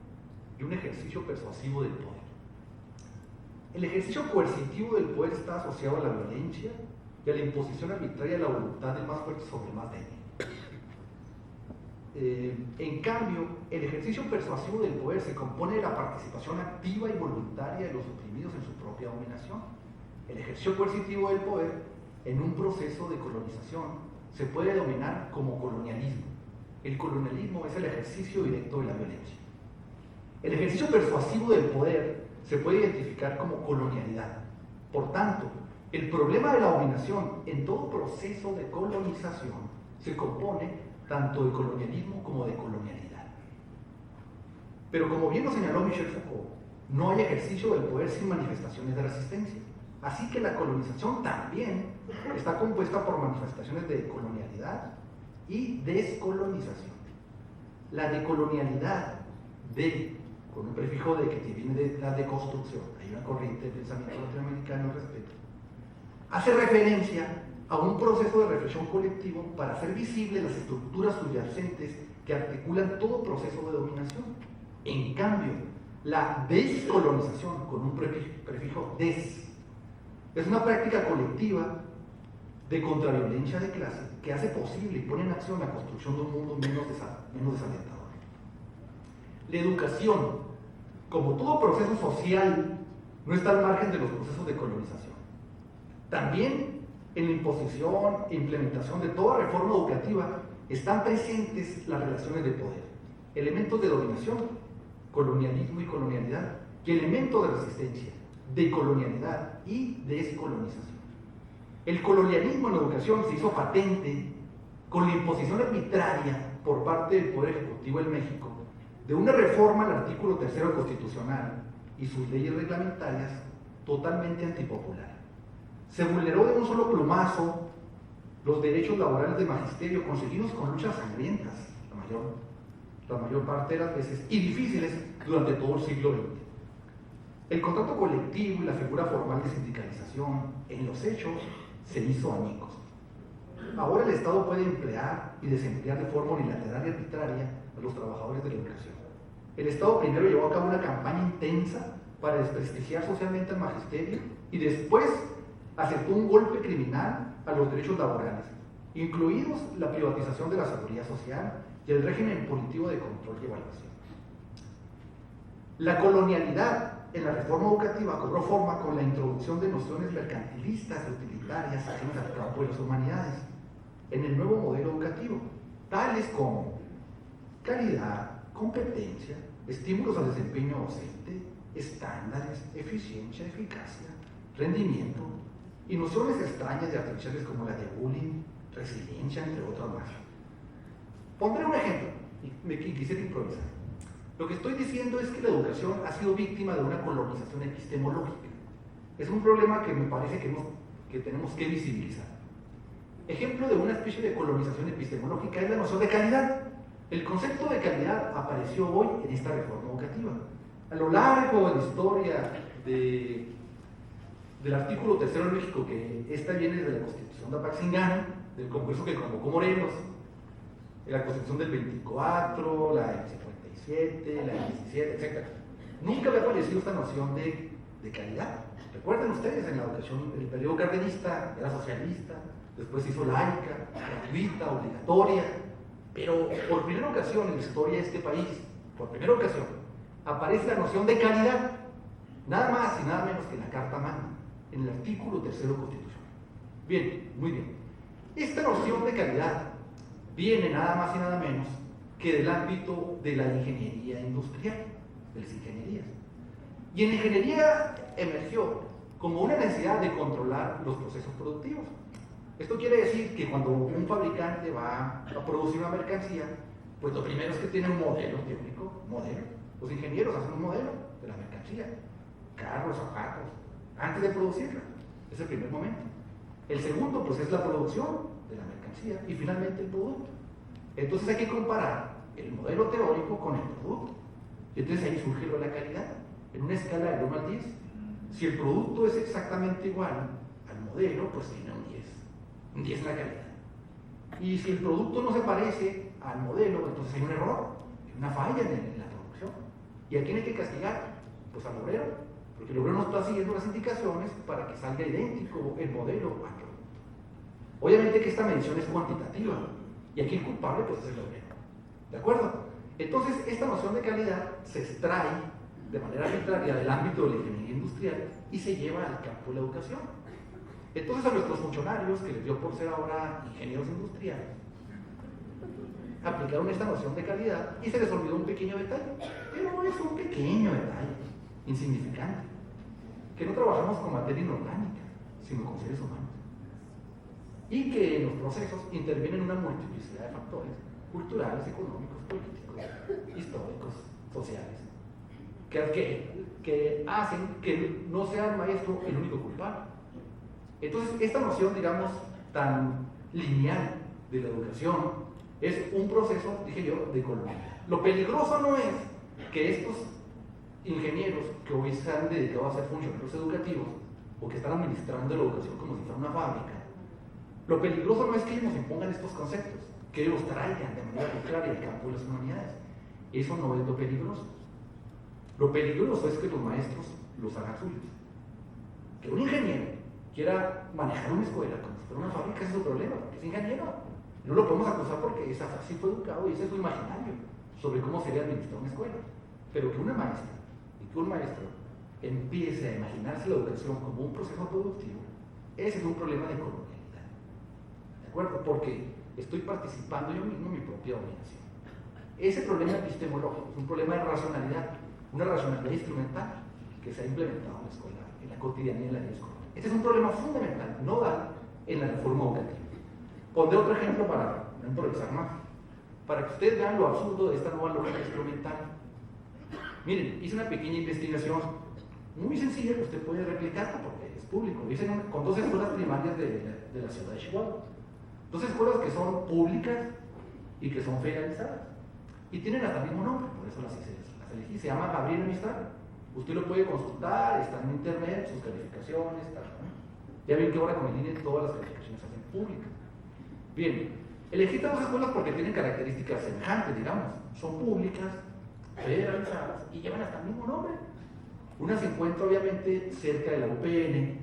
y un ejercicio persuasivo del poder. El ejercicio coercitivo del poder está asociado a la violencia y a la imposición arbitraria de la voluntad del más fuerte sobre el más débil. En cambio, el ejercicio persuasivo del poder se compone de la participación activa y voluntaria de los oprimidos en su propia dominación. El ejercicio coercitivo del poder en un proceso de colonización se puede denominar como colonialismo. El colonialismo es el ejercicio directo de la violencia. El ejercicio persuasivo del poder se puede identificar como colonialidad. Por tanto, el problema de la dominación en todo proceso de colonización se compone tanto de colonialismo como de colonialidad. Pero como bien lo señaló Michel Foucault, no hay ejercicio del poder sin manifestaciones de resistencia. Así que la colonización también está compuesta por manifestaciones de colonialidad y descolonización. La decolonialidad, con un prefijo de que viene de la deconstrucción, hay una corriente de pensamiento latinoamericano al respecto, hace referencia a un proceso de reflexión colectivo para hacer visibles las estructuras subyacentes que articulan todo proceso de dominación. En cambio, la descolonización, con un prefijo des, es una práctica colectiva de contraviolencia de clase que hace posible y pone en acción la construcción de un mundo menos desalentador. La educación, como todo proceso social, no está al margen de los procesos de colonización. También en la imposición e implementación de toda reforma educativa están presentes las relaciones de poder, elementos de dominación, colonialismo y colonialidad, y elementos de resistencia, decolonialidad y descolonización. El colonialismo en la educación se hizo patente con la imposición arbitraria por parte del Poder Ejecutivo en México de una reforma al artículo 3º constitucional y sus leyes reglamentarias totalmente antipopular. Se vulneró de un solo plumazo los derechos laborales del magisterio conseguidos con luchas sangrientas, la mayor parte de las veces, y difíciles durante todo el siglo XX. El contrato colectivo y la figura formal de sindicalización, en los hechos, se hizo añicos. Ahora el Estado puede emplear y desemplear de forma unilateral y arbitraria a los trabajadores de la educación. El Estado primero llevó a cabo una campaña intensa para desprestigiar socialmente al magisterio y después aceptó un golpe criminal a los derechos laborales, incluidos la privatización de la seguridad social y el régimen punitivo de control y evaluación. La colonialidad en la reforma educativa cobró forma con la introducción de nociones mercantilistas y utilitarias ajenas al campo de las humanidades en el nuevo modelo educativo, tales como calidad, competencia, estímulos al desempeño docente, estándares, eficiencia, eficacia, rendimiento y nociones extrañas y artificiales como la de bullying, resiliencia, entre otras más. Pondré un ejemplo y quisiera improvisar. Lo que estoy diciendo es que la educación ha sido víctima de una colonización epistemológica. Es un problema que me parece que tenemos que visibilizar. Ejemplo de una especie de colonización epistemológica es la noción de calidad. El concepto de calidad apareció hoy en esta reforma educativa. A lo largo de la historia del artículo 3º en México, que esta viene de la Constitución de Apaxingán, del Congreso que convocó Morelos, la Constitución del 24, la del 57, la del 17, etc. Nunca había aparecido esta noción de calidad. Recuerden ustedes, en la educación, el periodo cardenista era socialista, después se hizo laica, gratuita, obligatoria, pero por primera ocasión en la historia de este país, por primera ocasión, aparece la noción de calidad, nada más y nada menos que en la Carta Magna, en el artículo 3º constitucional. Bien, muy bien. Esta noción de calidad viene nada más y nada menos que del ámbito de la ingeniería industrial, de las ingenierías. Y en la ingeniería emergió como una necesidad de controlar los procesos productivos. Esto quiere decir que cuando un fabricante va a producir una mercancía, pues lo primero es que tiene un modelo teórico, Los ingenieros hacen un modelo de la mercancía, carros, zapatos, antes de producirla. Es el primer momento. El segundo, pues, es la producción de la mercancía y finalmente el producto. Entonces hay que comparar el modelo teórico con el producto. Y entonces ahí surge lo de la calidad, en una escala del 1 al 10. Si el producto es exactamente igual al modelo, pues tiene un 10. Un 10 en la calidad. Y si el producto no se parece al modelo, entonces hay un error, una falla en la producción. ¿Y a quién hay que castigar? Pues al obrero, porque el obrero no está siguiendo las indicaciones para que salga idéntico el modelo al producto. Obviamente que esta medición es cuantitativa, y aquí el culpable pues es el obrero. ¿De acuerdo? Entonces, esta noción de calidad se extrae de manera arbitraria del ámbito de la ingeniería industrial y se lleva al campo de la educación. Entonces a nuestros funcionarios, que les dio por ser ahora ingenieros industriales, aplicaron esta noción de calidad y se les olvidó un pequeño detalle, pero es un pequeño detalle, insignificante, que no trabajamos con materia inorgánica, sino con seres humanos, y que en los procesos intervienen una multiplicidad de factores culturales, económicos, políticos, históricos, sociales, que hacen que no sea el maestro el único culpable. Entonces, esta noción, digamos, tan lineal de la educación es un proceso, dije yo, de colonialidad. Lo peligroso no es que estos ingenieros que hoy se han dedicado a ser funcionarios educativos o que están administrando la educación como si fuera una fábrica, lo peligroso no es que ellos nos impongan estos conceptos, que ellos los traigan de manera contraria al campo de las humanidades. Eso no es lo peligroso. Lo peligroso es que los maestros los hagan suyos. Que un ingeniero quiera manejar una escuela como si fuera una fábrica, ese es su problema, porque es ingeniero. No lo podemos acusar porque así fue educado y ese es su imaginario sobre cómo sería administrar una escuela. Pero que una maestra y que un maestro empiece a imaginarse la educación como un proceso productivo, ese es un problema de colonialidad. ¿De acuerdo? Porque estoy participando yo mismo en mi propia dominación. Ese problema epistemológico es un problema de racionalidad, una racionalidad instrumental que se ha implementado en la escuela, en la cotidianidad de la vida escolar. Este es un problema fundamental, nodal en la reforma educativa. Pondré otro ejemplo para no improvisar más, para que ustedes vean lo absurdo de esta nueva lógica instrumental. Miren, hice una pequeña investigación muy sencilla que usted puede replicarla porque es público. Lo hice con 2 escuelas primarias de la ciudad de Chihuahua. 2 escuelas que son públicas y que son federalizadas. Y tienen hasta el mismo nombre, por eso las elegí. Se llama Gabriela Mistral. Usted lo puede consultar, está en internet, sus calificaciones, tal, ¿no? Ya ven que ahora con el INE todas las calificaciones se hacen públicas. Bien, elegí estas 2 escuelas porque tienen características semejantes, digamos. Son públicas, federalizadas y llevan hasta el mismo nombre. Una se encuentra obviamente cerca de la UPN,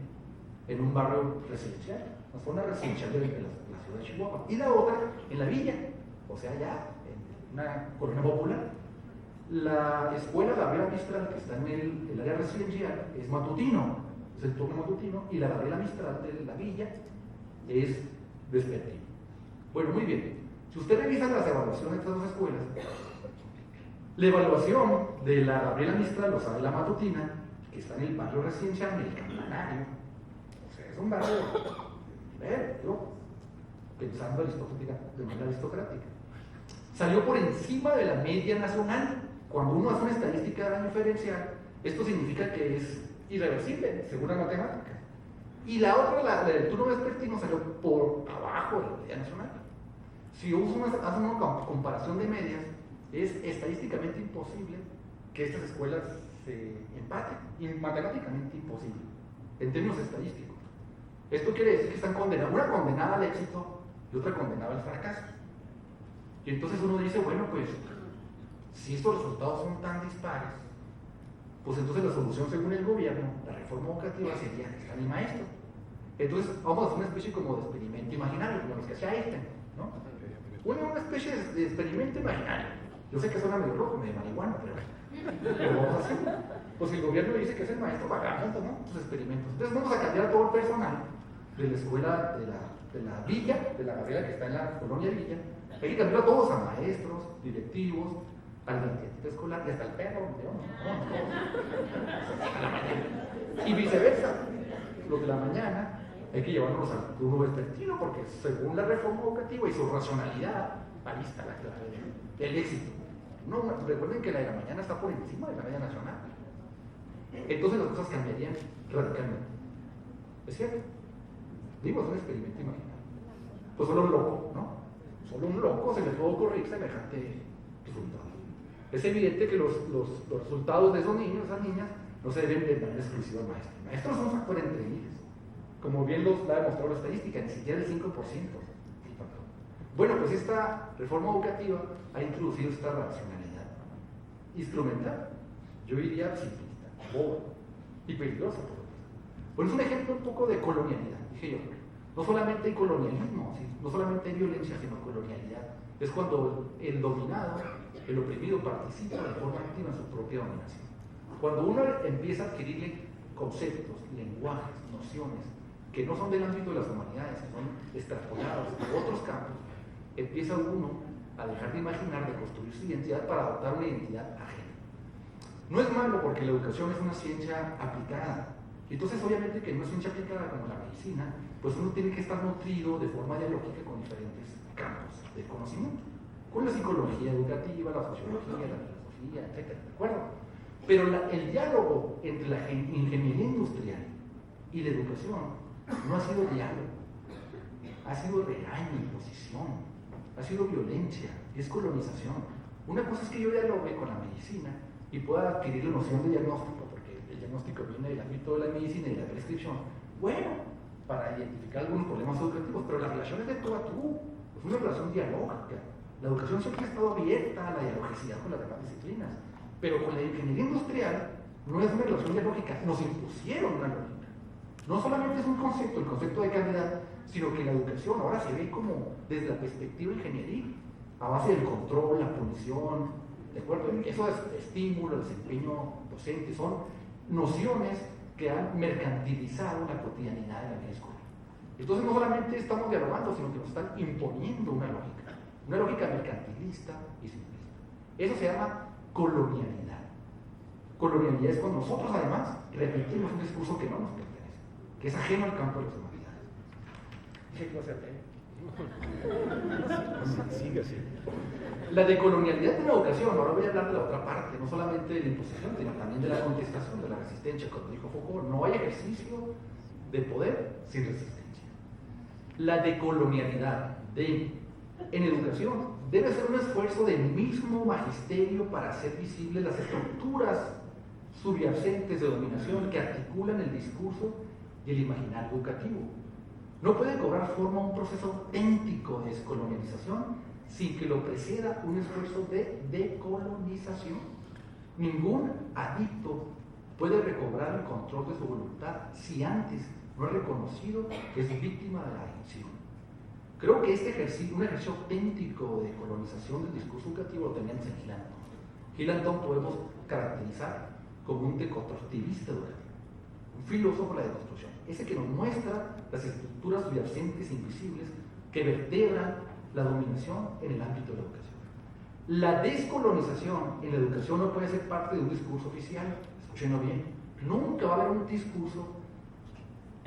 en un barrio residencial, una zona residencial de la ciudad de Chihuahua. Y la otra en la villa, o sea, ya en una colonia popular. La escuela Gabriela Mistral, que está en el área residencial, es matutino, es el turno matutino, y la Gabriela Mistral de la villa es vespertino. Bueno, muy bien. Si usted revisa las evaluaciones de estas 2 escuelas, la evaluación de la Gabriela Mistral, o sea, de la matutina, que está en el barrio residencial, en el Campanario, o sea, es un barrio, pensando de manera aristocrática, salió por encima de la media nacional. Cuando uno hace una estadística de daño diferencial, esto significa que es irreversible, según la matemática. Y la otra, la del turno vespertino, salió por abajo de la media nacional. Si hace una comparación de medias, es estadísticamente imposible que estas escuelas se empaten, y matemáticamente imposible, en términos estadísticos. Esto quiere decir que están condenadas, una condenada al éxito y otra condenada al fracaso. Y entonces uno dice, bueno, pues, si estos resultados son tan dispares, pues entonces la solución según el gobierno, la reforma educativa, sería que está mi maestro. Entonces vamos a hacer una especie como de experimento imaginario, como los que hacía Einstein, ¿no? Una especie de experimento imaginario. Yo sé que suena medio loco, medio marihuana, pero vamos a hacer. Pues el gobierno dice que es el maestro, hagamos, ¿no? Sus experimentos. Entonces vamos a cambiar a todo el personal de la escuela de la villa, de la Gabriela que está en la colonia Villa. Hay que cambiar a todos, a maestros, directivos, al ambiente escolar y hasta el perro, digamos, a la mañana. Y viceversa, los de la mañana hay que llevarlos al turno vespertino porque según la reforma educativa y su racionalidad, ahí está la clave del éxito. No, recuerden que la de la mañana está por encima de la media nacional. Entonces las cosas cambiarían radicalmente. ¿Es cierto? Digo, es un experimento imaginario. Pues solo un loco, ¿no? Solo un loco se le puede ocurrir semejante resultado. Es evidente que los resultados de esos niños, esas niñas, no se deben de manera exclusiva al maestro. El maestro es un factor entre miles. Como bien la ha demostrado la estadística, ni siquiera el 5%. Bueno, pues esta reforma educativa ha introducido esta racionalidad instrumental, yo diría simplista, boba y peligrosa. Bueno, es un ejemplo un poco de colonialidad, dije yo. No solamente hay colonialismo, no solamente hay violencia, sino colonialidad. Es cuando el dominado, el oprimido, participa de forma activa en su propia dominación. Cuando uno empieza a adquirirle conceptos, lenguajes, nociones que no son del ámbito de las humanidades, que son extrapolados a otros campos, empieza uno a dejar de imaginar, de construir su identidad para adoptar una identidad ajena. No es malo porque la educación es una ciencia aplicada. Entonces, obviamente que no es ciencia aplicada como la medicina, pues uno tiene que estar nutrido de forma dialógica con diferentes campos de conocimiento, con la psicología educativa, la sociología, la filosofía, etc. ¿De acuerdo? Pero el diálogo entre la ingeniería industrial y la educación no ha sido diálogo, ha sido regaño, imposición, ha sido violencia, es colonización. Una cosa es que yo dialogue con la medicina y pueda adquirir la noción de diagnóstico, porque el diagnóstico viene del ámbito de la medicina y de la prescripción. Bueno, para identificar algunos problemas educativos, pero la relación es de tú a tú, es una relación dialógica. La educación siempre ha estado abierta a la dialogicidad con las demás disciplinas, pero con la ingeniería industrial no es una relación dialógica, nos impusieron una lógica. No solamente es un concepto, el concepto de calidad, sino que la educación ahora se ve como desde la perspectiva ingenieril, a base del control, la punición, ¿de acuerdo? Eso es estímulo, desempeño docente, son nociones que han mercantilizado la cotidianidad de la vida escolar. Entonces no solamente estamos dialogando, sino que nos están imponiendo una lógica mercantilista y simplista. Eso se llama colonialidad. Colonialidad es cuando nosotros además repetimos un discurso que no nos pertenece, que es ajeno al campo de las humanidades. Sigue así. La decolonialidad de la educación, ahora voy a hablar de la otra parte, no solamente de la imposición, sino también de la contestación, de la resistencia, como dijo Foucault, no hay ejercicio de poder sin resistencia. La decolonialidad en educación debe ser un esfuerzo del mismo magisterio para hacer visibles las estructuras subyacentes de dominación que articulan el discurso y el imaginario educativo. No puede cobrar forma un proceso auténtico de descolonialización sin que lo preceda un esfuerzo de decolonización. Ningún adicto puede recobrar el control de su voluntad si antes no ha reconocido que es víctima de la adicción. Creo que este ejercicio, un ejercicio auténtico de colonización del discurso educativo, lo tenemos en Gil Antón. Gil Antón podemos caracterizar como un deconstructivista educativo, un filósofo de la deconstrucción, ese que nos muestra las estructuras subyacentes e invisibles que vertebran la dominación en el ámbito de la educación. La descolonización en la educación no puede ser parte de un discurso oficial, escúchenlo bien, nunca va a haber un discurso,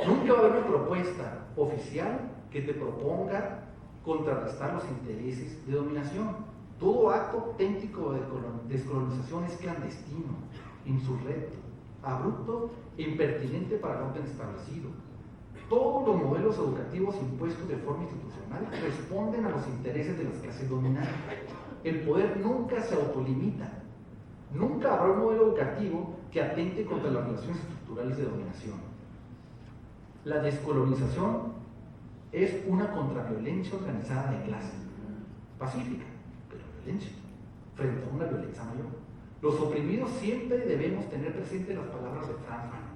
nunca va a haber una propuesta oficial que te proponga contrarrestar los intereses de dominación. Todo acto auténtico de descolonización es clandestino, insurrecto, abrupto e impertinente para el orden establecido. Todos los modelos educativos impuestos de forma institucional responden a los intereses de las clases dominantes. El poder nunca se autolimita. Nunca habrá un modelo educativo que atente contra las relaciones estructurales de dominación. La descolonización es una contraviolencia organizada de clase, pacífica, pero violencia, frente a una violencia mayor. Los oprimidos siempre debemos tener presente las palabras de Franz Fanon.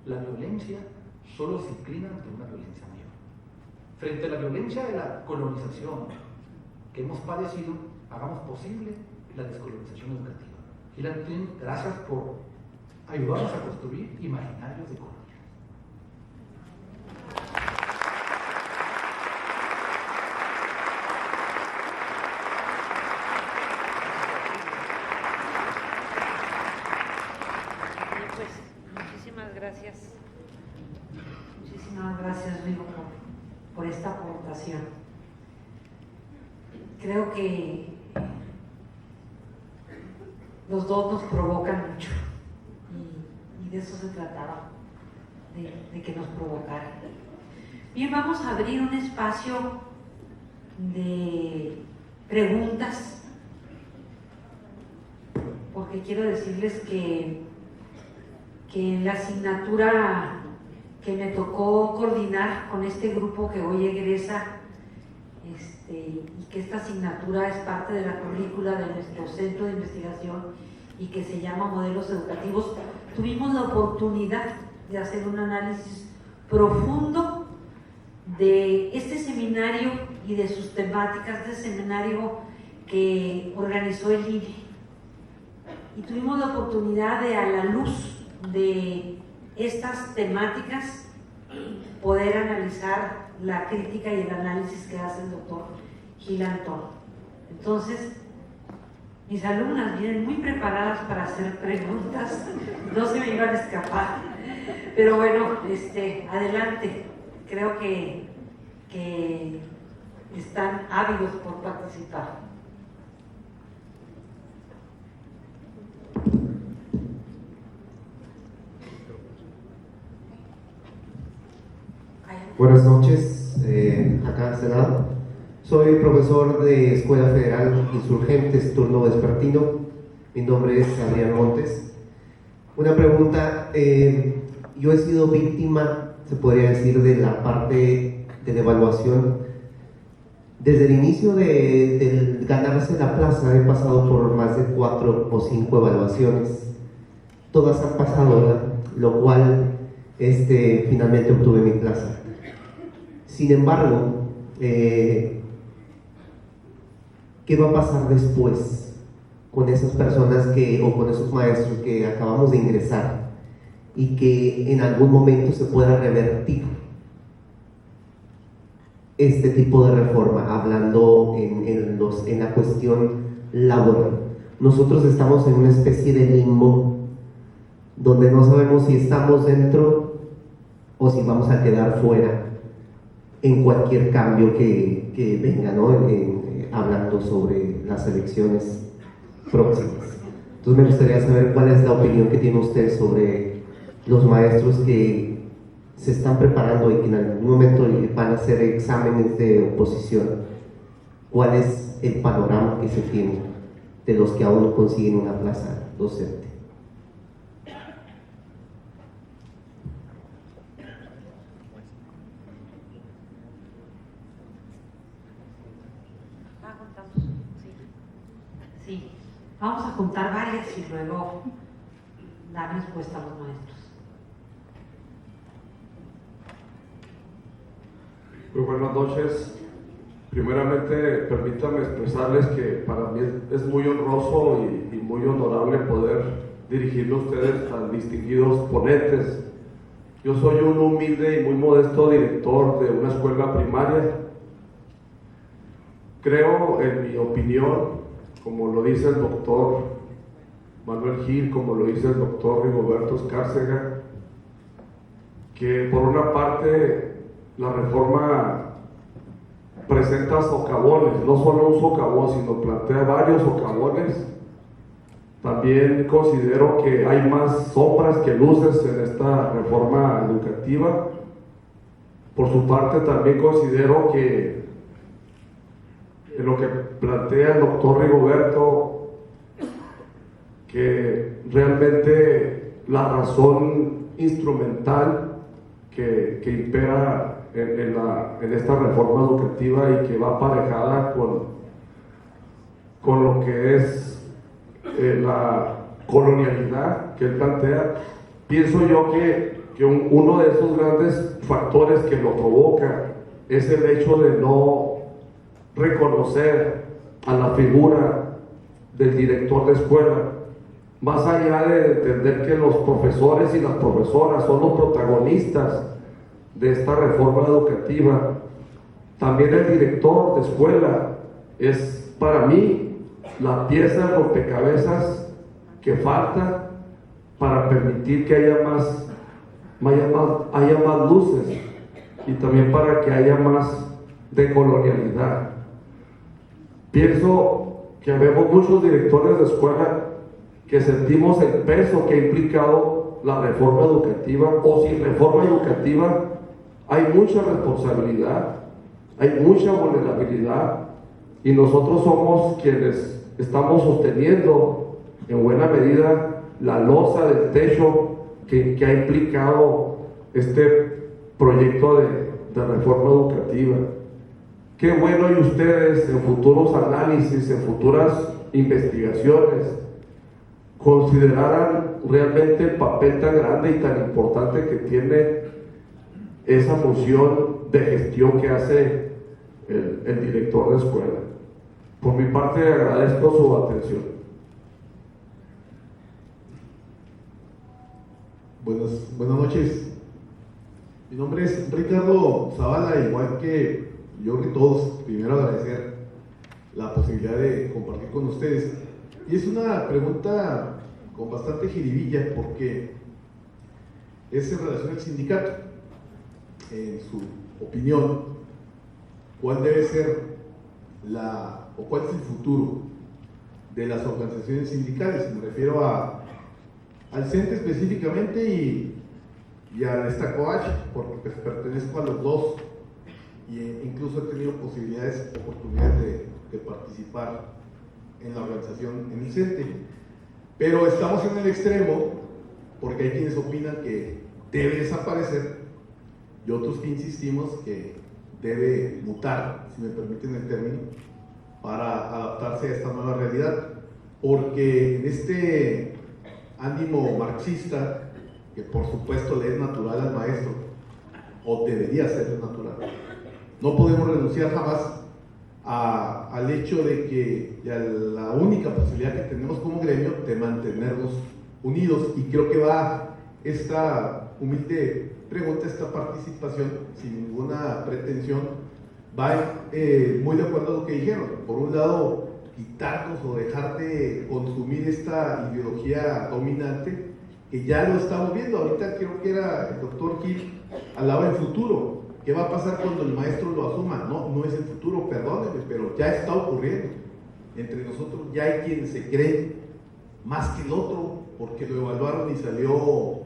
La violencia solo se inclina ante una violencia mayor. Frente a la violencia de la colonización que hemos padecido, hagamos posible la descolonización educativa. Gil Antón, gracias por ayudarnos a construir imaginarios de colonia. Gracias, Rigo, por esta aportación. Creo que los dos nos provocan mucho y de eso se trataba, de que nos provocaran. Bien, vamos a abrir un espacio de preguntas, porque quiero decirles que en la asignatura que me tocó coordinar con este grupo que hoy egresa, y que esta asignatura es parte de la currícula de nuestro centro de investigación y que se llama Modelos Educativos, tuvimos la oportunidad de hacer un análisis profundo de este seminario y de sus temáticas, de este seminario que organizó el INE. Y tuvimos la oportunidad de, a la luz de estas temáticas, poder analizar la crítica y el análisis que hace el doctor Gil Antón. Entonces, mis alumnas vienen muy preparadas para hacer preguntas, no se me iban a escapar, pero bueno, adelante, creo que están ávidos por participar. Buenas noches, acá en Senado. Soy profesor de Escuela Federal Insurgentes, turno vespertino. Mi nombre es Adrián Montes. Una pregunta, yo he sido víctima, se podría decir, de la parte de la evaluación. Desde el inicio del ganarse la plaza he pasado por más de 4 o 5 evaluaciones. Todas han pasado, ¿verdad? Lo cual finalmente obtuve mi plaza. Sin embargo, ¿qué va a pasar después con esas personas o con esos maestros que acabamos de ingresar y que en algún momento se pueda revertir este tipo de reforma, hablando en la cuestión laboral? Nosotros estamos en una especie de limbo donde no sabemos si estamos dentro o si vamos a quedar fuera en cualquier cambio que venga, ¿no? Hablando sobre las elecciones próximas. Entonces me gustaría saber cuál es la opinión que tiene usted sobre los maestros que se están preparando y que en algún momento van a hacer exámenes de oposición. ¿Cuál es el panorama que se tiene de los que aún no consiguen una plaza docente? Sí, vamos a juntar varias y luego dar respuesta a los maestros. Muy buenas noches. Primeramente, permítanme expresarles que para mí es muy honroso y muy honorable poder dirigirle a ustedes tan distinguidos ponentes. Yo soy un humilde y muy modesto director de una escuela primaria. Creo, en mi opinión, como lo dice el doctor Manuel Gil, como lo dice el doctor Rigoberto Escárcega, que por una parte la reforma presenta socavones, no solo un socavón, sino plantea varios socavones. También considero que hay más sombras que luces en esta reforma educativa. Por su parte, también considero que en lo que plantea el doctor Rigoberto, que realmente la razón instrumental que impera en esta reforma educativa y que va aparejada con lo que es la colonialidad que él plantea, pienso yo que uno de esos grandes factores que lo provoca es el hecho de no reconocer a la figura del director de escuela, más allá de entender que los profesores y las profesoras son los protagonistas de esta reforma educativa. También el director de escuela es para mí la pieza de rompecabezas que falta para permitir que haya más luces y también para que haya más decolonialidad. Pienso que vemos muchos directores de escuela que sentimos el peso que ha implicado la reforma educativa, o sin reforma educativa hay mucha responsabilidad, hay mucha vulnerabilidad, y nosotros somos quienes estamos sosteniendo en buena medida la losa del techo que ha implicado este proyecto de reforma educativa. Qué bueno, y ustedes en futuros análisis, en futuras investigaciones, consideraran realmente el papel tan grande y tan importante que tiene esa función de gestión que hace el director de escuela. Por mi parte, agradezco su atención. Buenas noches. Mi nombre es Ricardo Zavala, igual que yo creo que todos, primero agradecer la posibilidad de compartir con ustedes. Y es una pregunta con bastante jiribilla porque es en relación al sindicato. En su opinión, ¿cuál debe ser o cuál es el futuro de las organizaciones sindicales? Me refiero al CENTE específicamente y a esta COACH, porque pues pertenezco a los dos e incluso he tenido oportunidades de participar en la organización en el CENTE. Pero estamos en el extremo porque hay quienes opinan que debe desaparecer y otros que insistimos que debe mutar, si me permiten el término, para adaptarse a esta nueva realidad. Porque en este ánimo marxista, que por supuesto le es natural al maestro, o debería ser natural, no podemos renunciar jamás al hecho de que la única posibilidad que tenemos como gremio de mantenernos unidos, y creo que va esta humilde pregunta, esta participación, sin ninguna pretensión, va muy de acuerdo a lo que dijeron. Por un lado, quitarnos o dejar de consumir esta ideología dominante, que ya lo estamos viendo. Ahorita creo que era el doctor Gil, hablaba del futuro. ¿Qué va a pasar cuando el maestro lo asuma? No es el futuro, perdónenme, pero ya está ocurriendo. Entre nosotros ya hay quienes se creen más que el otro, porque lo evaluaron y salió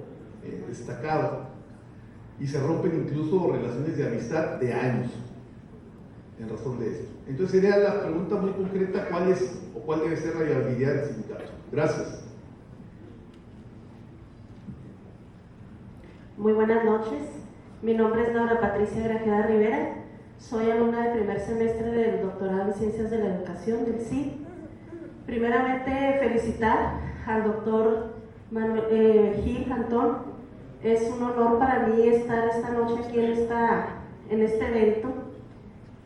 destacado. Y se rompen incluso relaciones de amistad de años en razón de esto. Entonces sería la pregunta muy concreta: ¿cuál es o cuál debe ser la viabilidad del sindicato? Gracias. Muy buenas noches. Mi nombre es Laura Patricia Grajeda Rivera. Soy alumna del primer semestre del doctorado en Ciencias de la Educación del CID. Primeramente, felicitar al doctor Gil Antón. Es un honor para mí estar esta noche aquí en este evento.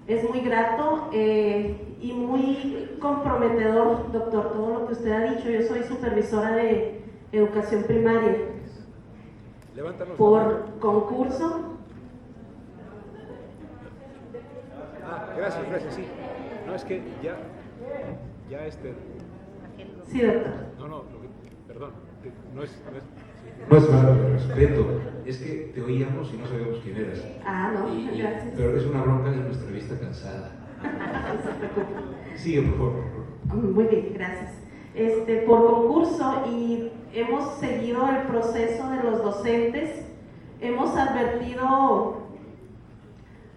Es muy grato y muy comprometedor, doctor, todo lo que usted ha dicho. Yo soy supervisora de educación primaria. Por concurso. Gracias, sí. No, es que ya Sí, doctor. Perdón, no es falta de respeto, es que te oíamos y no sabíamos quién eras. Gracias. Pero es una bronca de nuestra vista cansada. No se preocupe. Sigue, por favor. Muy bien, gracias. Por concurso, y hemos seguido el proceso de los docentes, hemos advertido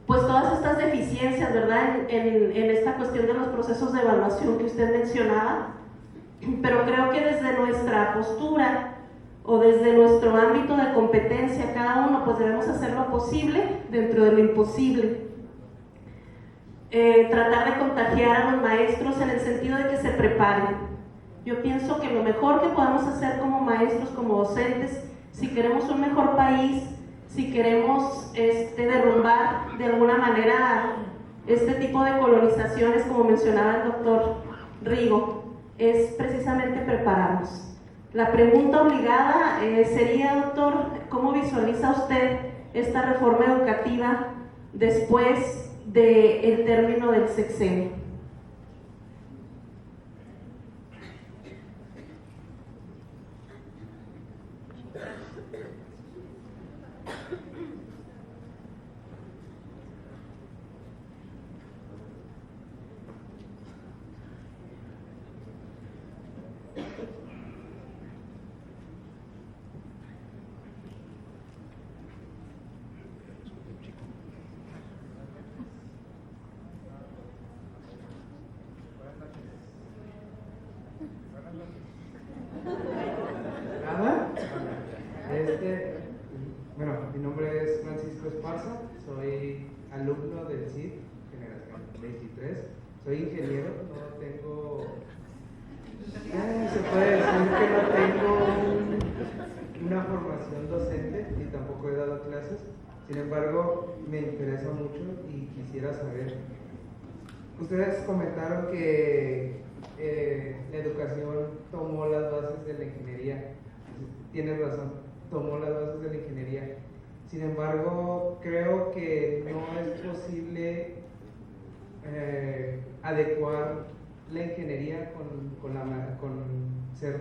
pues todas estas deficiencias, ¿verdad? En esta cuestión de los procesos de evaluación que usted mencionaba, pero creo que desde nuestra postura o desde nuestro ámbito de competencia, cada uno pues debemos hacer lo posible dentro de lo imposible. Tratar de contagiar a los maestros en el sentido de que se preparen. Yo pienso que lo mejor que podemos hacer como maestros, como docentes, si queremos un mejor país, si queremos derrumbar de alguna manera este tipo de colonizaciones, como mencionaba el doctor Rigo, es precisamente prepararnos. La pregunta obligada sería, doctor, ¿cómo visualiza usted esta reforma educativa después del término del sexenio? Bueno, mi nombre es Francisco Esparza, soy alumno del CID, generación 23, soy ingeniero, no tengo, se puede decir que no tengo una formación docente ni tampoco he dado clases, sin embargo me interesa mucho y quisiera saber, ustedes comentaron que la educación tomó las bases de la ingeniería, tienes razón, tomó las bases de la ingeniería. Sin embargo, creo que no es posible adecuar la ingeniería con